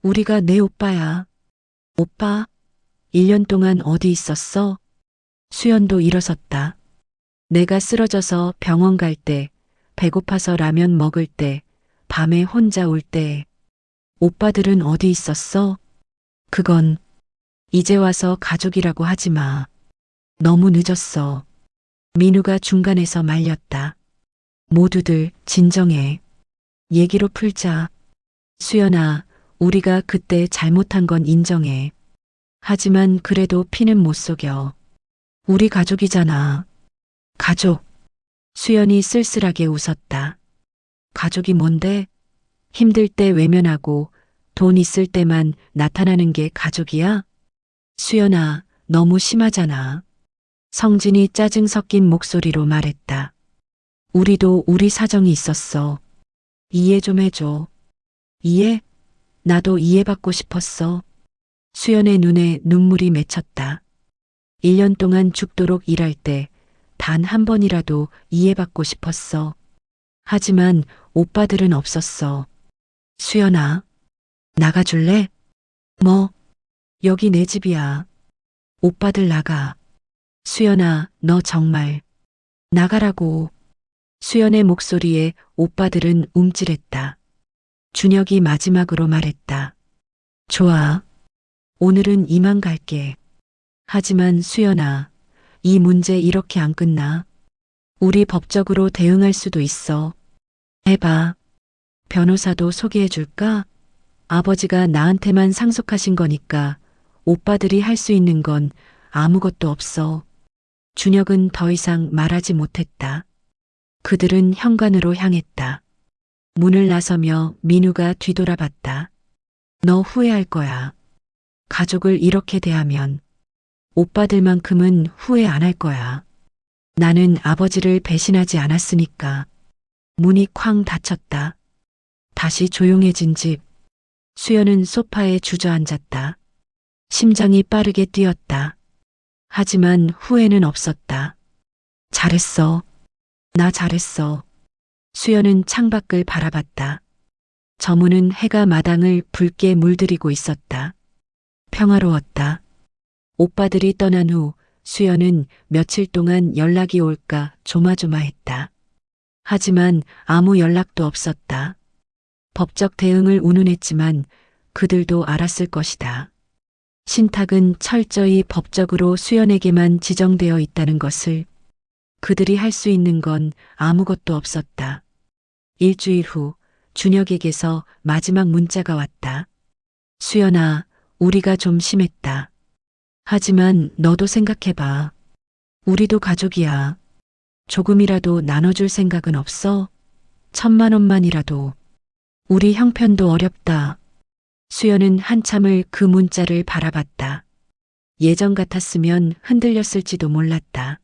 우리가 내 오빠야. 오빠? 1년 동안 어디 있었어? 수연도 일어섰다. 내가 쓰러져서 병원 갈 때, 배고파서 라면 먹을 때, 밤에 혼자 올 때, 오빠들은 어디 있었어? 그건 이제 와서 가족이라고 하지 마. 너무 늦었어. 민우가 중간에서 말렸다. 모두들 진정해. 얘기로 풀자. 수연아, 우리가 그때 잘못한 건 인정해. 하지만 그래도 피는 못 속여. 우리 가족이잖아. 가족. 수연이 쓸쓸하게 웃었다. 가족이 뭔데? 힘들 때 외면하고 돈 있을 때만 나타나는 게 가족이야? 수연아, 너무 심하잖아. 성진이 짜증 섞인 목소리로 말했다. 우리도 우리 사정이 있었어. 이해 좀 해줘. 이해? 나도 이해받고 싶었어. 수연의 눈에 눈물이 맺혔다. 1년 동안 죽도록 일할 때 단 한 번이라도 이해받고 싶었어. 하지만 오빠들은 없었어. 수연아, 나가줄래? 뭐? 여기 내 집이야. 오빠들 나가. 수연아, 너 정말. 나가라고. 수연의 목소리에 오빠들은 움찔했다. 준혁이 마지막으로 말했다. 좋아. 오늘은 이만 갈게. 하지만 수연아, 이 문제 이렇게 안 끝나. 우리 법적으로 대응할 수도 있어. 해봐. 변호사도 소개해 줄까? 아버지가 나한테만 상속하신 거니까 오빠들이 할 수 있는 건 아무것도 없어. 준혁은 더 이상 말하지 못했다. 그들은 현관으로 향했다. 문을 나서며 민우가 뒤돌아봤다. 너 후회할 거야. 가족을 이렇게 대하면. 오빠들만큼은 후회 안 할 거야. 나는 아버지를 배신하지 않았으니까. 문이 쾅 닫혔다. 다시 조용해진 집. 수연은 소파에 주저앉았다. 심장이 빠르게 뛰었다. 하지만 후회는 없었다. 잘했어. 나 잘했어. 수연은 창밖을 바라봤다. 저무는 해가 마당을 붉게 물들이고 있었다. 평화로웠다. 오빠들이 떠난 후 수연은 며칠 동안 연락이 올까 조마조마했다. 하지만 아무 연락도 없었다. 법적 대응을 운운했지만 그들도 알았을 것이다. 신탁은 철저히 법적으로 수연에게만 지정되어 있다는 것을. 그들이 할 수 있는 건 아무것도 없었다. 일주일 후 준혁에게서 마지막 문자가 왔다. 수연아, 우리가 좀 심했다. 하지만 너도 생각해봐. 우리도 가족이야. 조금이라도 나눠줄 생각은 없어? 1,000만 원만이라도. 우리 형편도 어렵다. 수연은 한참을 그 문자를 바라봤다. 예전 같았으면 흔들렸을지도 몰랐다.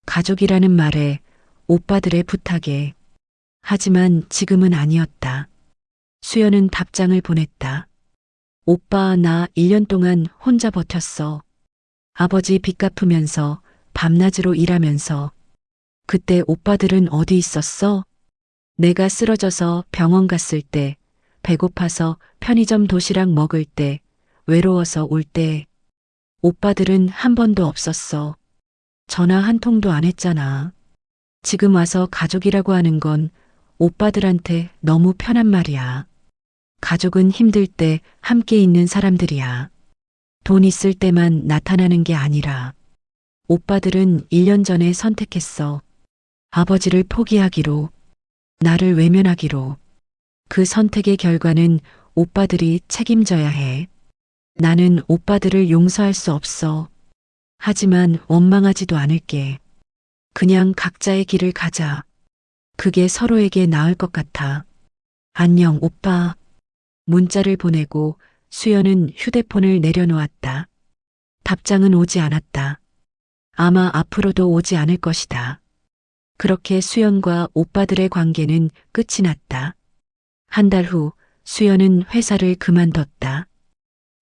가족이라는 말에, 오빠들의 부탁에. 하지만 지금은 아니었다. 수연은 답장을 보냈다. 오빠, 나 1년 동안 혼자 버텼어. 아버지 빚 갚으면서 밤낮으로 일하면서. 그때 오빠들은 어디 있었어? 내가 쓰러져서 병원 갔을 때, 배고파서 편의점 도시락 먹을 때, 외로워서 올 때. 오빠들은 한 번도 없었어. 전화 한 통도 안 했잖아. 지금 와서 가족이라고 하는 건 오빠들한테 너무 편한 말이야. 가족은 힘들 때 함께 있는 사람들이야. 돈 있을 때만 나타나는 게 아니라 오빠들은 1년 전에 선택했어. 아버지를 포기하기로, 나를 외면하기로. 그 선택의 결과는 오빠들이 책임져야 해. 나는 오빠들을 용서할 수 없어. 하지만 원망하지도 않을게. 그냥 각자의 길을 가자. 그게 서로에게 나을 것 같아. 안녕, 오빠. 문자를 보내고 수연은 휴대폰을 내려놓았다. 답장은 오지 않았다. 아마 앞으로도 오지 않을 것이다. 그렇게 수연과 오빠들의 관계는 끝이 났다. 한 달 후 수연은 회사를 그만뒀다.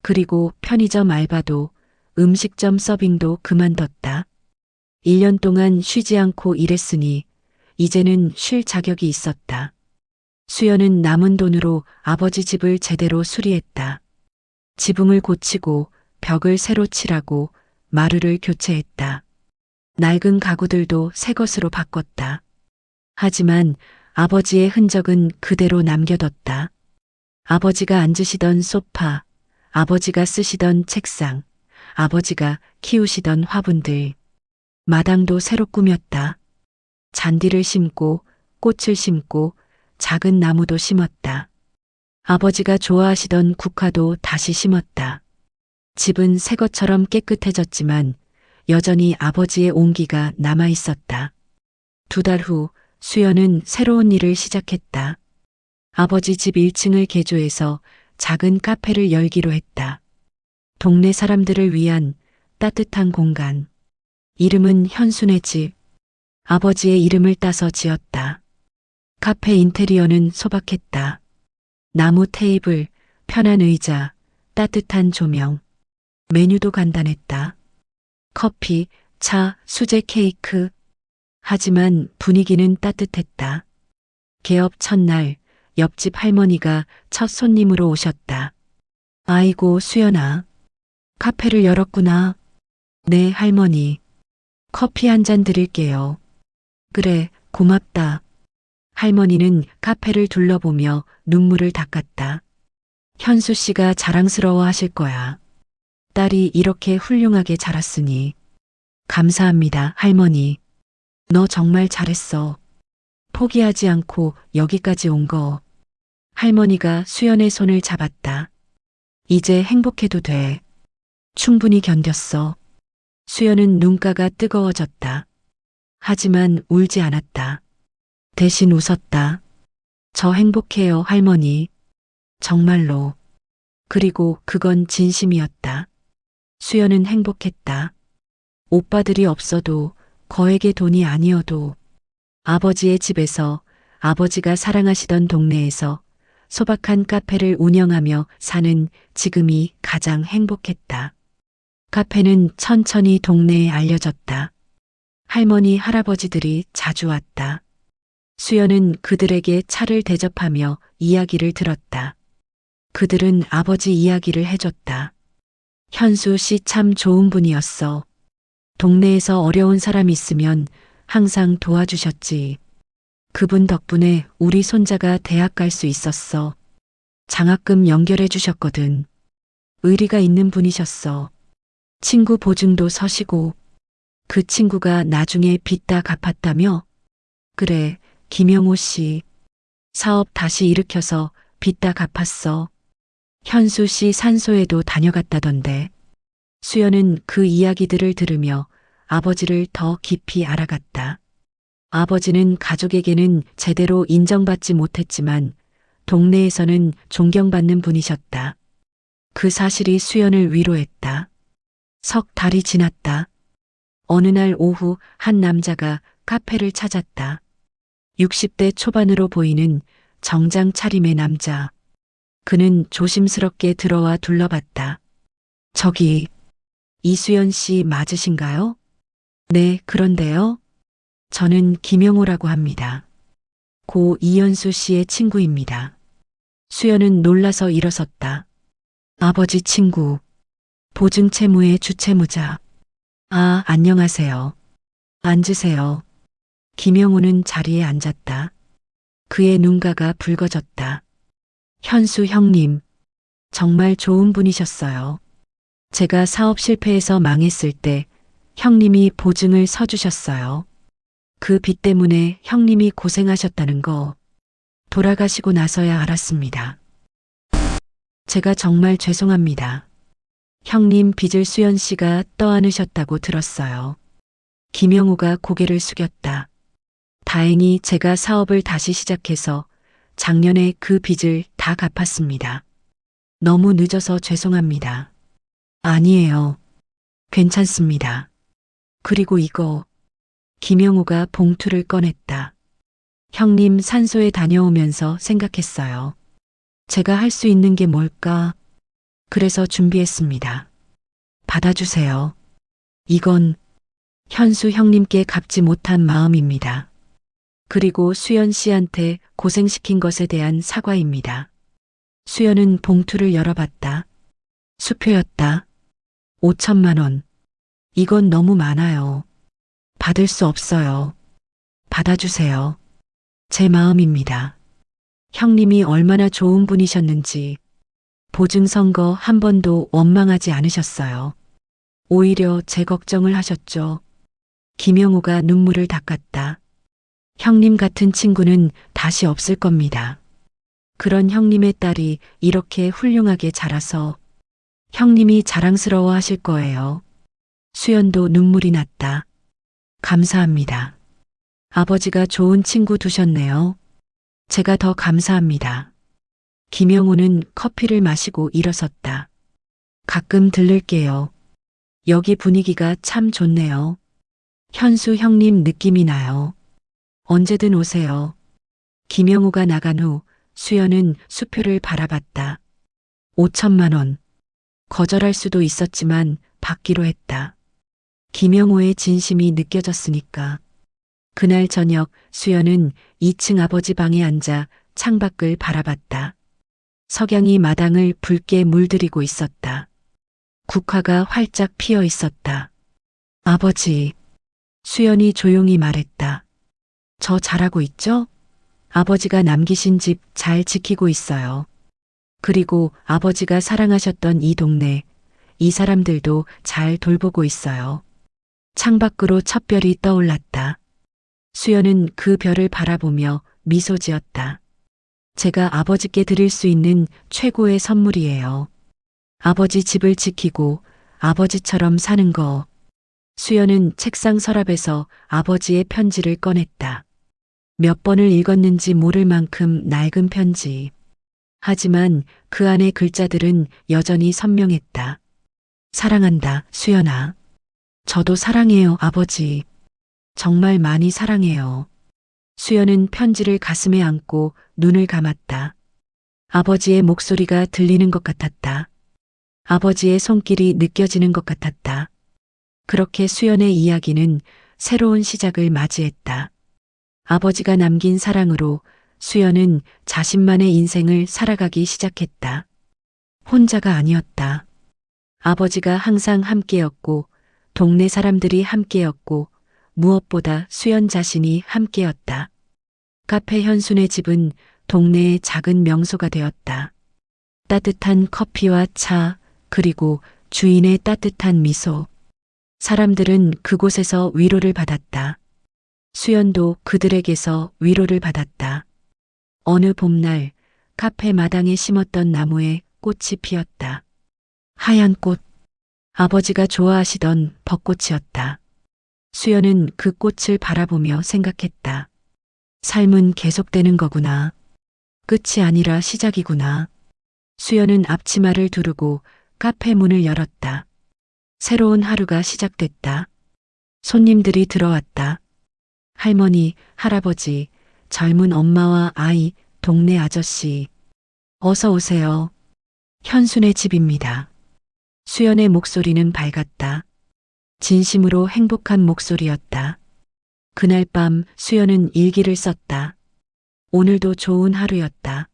그리고 편의점 알바도 음식점 서빙도 그만뒀다. 1년 동안 쉬지 않고 일했으니 이제는 쉴 자격이 있었다. 수연은 남은 돈으로 아버지 집을 제대로 수리했다. 지붕을 고치고 벽을 새로 칠하고 마루를 교체했다. 낡은 가구들도 새 것으로 바꿨다. 하지만 아버지의 흔적은 그대로 남겨뒀다. 아버지가 앉으시던 소파, 아버지가 쓰시던 책상, 아버지가 키우시던 화분들. 마당도 새로 꾸몄다. 잔디를 심고 꽃을 심고 작은 나무도 심었다. 아버지가 좋아하시던 국화도 다시 심었다. 집은 새 것처럼 깨끗해졌지만 여전히 아버지의 온기가 남아 있었다. 2달 후 수연은 새로운 일을 시작했다. 아버지 집 1층을 개조해서 작은 카페를 열기로 했다. 동네 사람들을 위한 따뜻한 공간. 이름은 현순의 집. 아버지의 이름을 따서 지었다. 카페 인테리어는 소박했다. 나무 테이블, 편한 의자, 따뜻한 조명. 메뉴도 간단했다. 커피, 차, 수제 케이크. 하지만 분위기는 따뜻했다. 개업 첫날 옆집 할머니가 첫 손님으로 오셨다. 아이고, 수연아. 카페를 열었구나. 네, 할머니. 커피 한 잔 드릴게요. 그래, 고맙다. 할머니는 카페를 둘러보며 눈물을 닦았다. 현수 씨가 자랑스러워 하실 거야. 딸이 이렇게 훌륭하게 자랐으니. 감사합니다, 할머니. 너 정말 잘했어. 포기하지 않고 여기까지 온 거. 할머니가 수연의 손을 잡았다. 이제 행복해도 돼. 충분히 견뎠어. 수연은 눈가가 뜨거워졌다. 하지만 울지 않았다. 대신 웃었다. 저 행복해요, 할머니. 정말로. 그리고 그건 진심이었다. 수연은 행복했다. 오빠들이 없어도 거액의 돈이 아니어도 아버지의 집에서 아버지가 사랑하시던 동네에서 소박한 카페를 운영하며 사는 지금이 가장 행복했다. 카페는 천천히 동네에 알려졌다. 할머니, 할아버지들이 자주 왔다. 수연은 그들에게 차를 대접하며 이야기를 들었다. 그들은 아버지 이야기를 해줬다. 현수 씨 참 좋은 분이었어. 동네에서 어려운 사람 있으면 항상 도와주셨지. 그분 덕분에 우리 손자가 대학 갈 수 있었어. 장학금 연결해 주셨거든. 의리가 있는 분이셨어. 친구 보증도 서시고. 그 친구가 나중에 빚 다 갚았다며? 그래, 김영호 씨. 사업 다시 일으켜서 빚 다 갚았어. 현수 씨 산소에도 다녀갔다던데. 수연은 그 이야기들을 들으며 아버지를 더 깊이 알아갔다. 아버지는 가족에게는 제대로 인정받지 못했지만 동네에서는 존경받는 분이셨다. 그 사실이 수연을 위로했다. 석 달이 지났다. 어느 날 오후 한 남자가 카페를 찾았다. 60대 초반으로 보이는 정장 차림의 남자. 그는 조심스럽게 들어와 둘러봤다. 저기, 이수연 씨 맞으신가요? 네, 그런데요. 저는 김영호라고 합니다. 고 이현수 씨의 친구입니다. 수연은 놀라서 일어섰다. 아버지 친구. 보증채무의 주채무자. 아, 안녕하세요. 앉으세요. 김영호는 자리에 앉았다. 그의 눈가가 붉어졌다. 현수 형님, 정말 좋은 분이셨어요. 제가 사업 실패해서 망했을 때 형님이 보증을 서주셨어요. 그 빚 때문에 형님이 고생하셨다는 거 돌아가시고 나서야 알았습니다. 제가 정말 죄송합니다. 형님 빚을 수연 씨가 떠안으셨다고 들었어요. 김영우가 고개를 숙였다. 다행히 제가 사업을 다시 시작해서 작년에 그 빚을 다 갚았습니다. 너무 늦어서 죄송합니다. 아니에요. 괜찮습니다. 그리고 이거. 김영우가 봉투를 꺼냈다. 형님 산소에 다녀오면서 생각했어요. 제가 할 수 있는 게 뭘까? 그래서 준비했습니다. 받아주세요. 이건 현수 형님께 갚지 못한 마음입니다. 그리고 수연 씨한테 고생시킨 것에 대한 사과입니다. 수연은 봉투를 열어봤다. 수표였다. 5천만 원. 이건 너무 많아요. 받을 수 없어요. 받아주세요. 제 마음입니다. 형님이 얼마나 좋은 분이셨는지 보증선거 한 번도 원망하지 않으셨어요. 오히려 제 걱정을 하셨죠. 김영우가 눈물을 닦았다. 형님 같은 친구는 다시 없을 겁니다. 그런 형님의 딸이 이렇게 훌륭하게 자라서 형님이 자랑스러워 하실 거예요. 수연도 눈물이 났다. 감사합니다. 아버지가 좋은 친구 두셨네요. 제가 더 감사합니다. 김영우는 커피를 마시고 일어섰다. 가끔 들를게요. 여기 분위기가 참 좋네요. 현수 형님 느낌이 나요. 언제든 오세요. 김영우가 나간 후 수연은 수표를 바라봤다. 5천만 원. 거절할 수도 있었지만 받기로 했다. 김영우의 진심이 느껴졌으니까. 그날 저녁 수연은 2층 아버지 방에 앉아 창밖을 바라봤다. 석양이 마당을 붉게 물들이고 있었다. 국화가 활짝 피어 있었다. 아버지. 수연이 조용히 말했다. 저 잘하고 있죠? 아버지가 남기신 집 잘 지키고 있어요. 그리고 아버지가 사랑하셨던 이 동네, 이 사람들도 잘 돌보고 있어요. 창밖으로 첫 별이 떠올랐다. 수연은 그 별을 바라보며 미소 지었다. 제가 아버지께 드릴 수 있는 최고의 선물이에요. 아버지 집을 지키고 아버지처럼 사는 거. 수연은 책상 서랍에서 아버지의 편지를 꺼냈다. 몇 번을 읽었는지 모를 만큼 낡은 편지. 하지만 그 안의 글자들은 여전히 선명했다. 사랑한다, 수연아. 저도 사랑해요, 아버지. 정말 많이 사랑해요. 수연은 편지를 가슴에 안고 눈을 감았다. 아버지의 목소리가 들리는 것 같았다. 아버지의 손길이 느껴지는 것 같았다. 그렇게 수연의 이야기는 새로운 시작을 맞이했다. 아버지가 남긴 사랑으로 수연은 자신만의 인생을 살아가기 시작했다. 혼자가 아니었다. 아버지가 항상 함께였고, 동네 사람들이 함께였고, 무엇보다 수연 자신이 함께였다. 카페 현순의 집은 동네의 작은 명소가 되었다. 따뜻한 커피와 차, 그리고 주인의 따뜻한 미소. 사람들은 그곳에서 위로를 받았다. 수연도 그들에게서 위로를 받았다. 어느 봄날 카페 마당에 심었던 나무에 꽃이 피었다. 하얀 꽃. 아버지가 좋아하시던 벚꽃이었다. 수연은 그 꽃을 바라보며 생각했다. 삶은 계속되는 거구나. 끝이 아니라 시작이구나. 수연은 앞치마를 두르고 카페 문을 열었다. 새로운 하루가 시작됐다. 손님들이 들어왔다. 할머니, 할아버지, 젊은 엄마와 아이, 동네 아저씨. 어서 오세요. 현순의 집입니다. 수연의 목소리는 밝았다. 진심으로 행복한 목소리였다. 그날 밤 수연은 일기를 썼다. 오늘도 좋은 하루였다.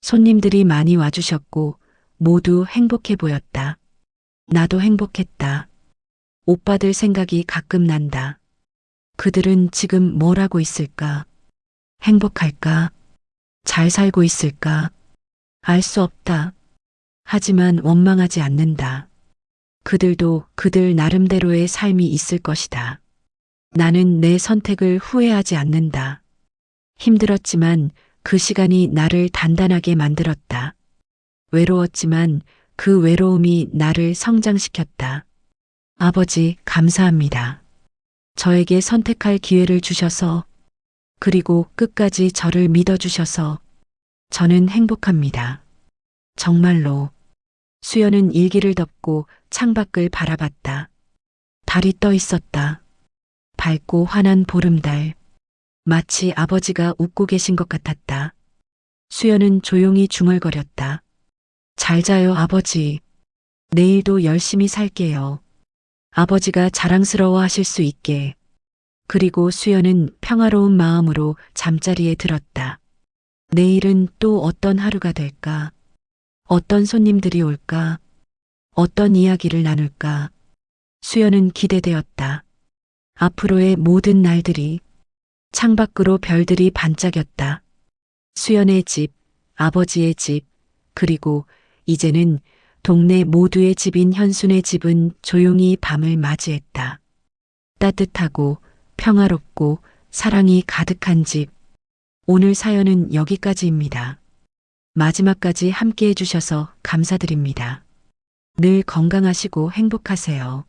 손님들이 많이 와주셨고 모두 행복해 보였다. 나도 행복했다. 오빠들 생각이 가끔 난다. 그들은 지금 뭘 하고 있을까? 행복할까? 잘 살고 있을까? 알 수 없다. 하지만 원망하지 않는다. 그들도 그들 나름대로의 삶이 있을 것이다. 나는 내 선택을 후회하지 않는다. 힘들었지만 그 시간이 나를 단단하게 만들었다. 외로웠지만 그 외로움이 나를 성장시켰다. 아버지, 감사합니다. 저에게 선택할 기회를 주셔서, 그리고 끝까지 저를 믿어주셔서 저는 행복합니다. 정말로. 수연은 일기를 덮고 창밖을 바라봤다. 달이 떠 있었다. 밝고 환한 보름달. 마치 아버지가 웃고 계신 것 같았다. 수연은 조용히 중얼거렸다. 잘 자요, 아버지. 내일도 열심히 살게요. 아버지가 자랑스러워 하실 수 있게. 그리고 수연은 평화로운 마음으로 잠자리에 들었다. 내일은 또 어떤 하루가 될까? 어떤 손님들이 올까? 어떤 이야기를 나눌까? 수연은 기대되었다. 앞으로의 모든 날들이. 창밖으로 별들이 반짝였다. 수연의 집, 아버지의 집, 그리고 이제는 동네 모두의 집인 현순의 집은 조용히 밤을 맞이했다. 따뜻하고 평화롭고 사랑이 가득한 집. 오늘 사연은 여기까지입니다. 마지막까지 함께 해주셔서 감사드립니다. 늘 건강하시고 행복하세요.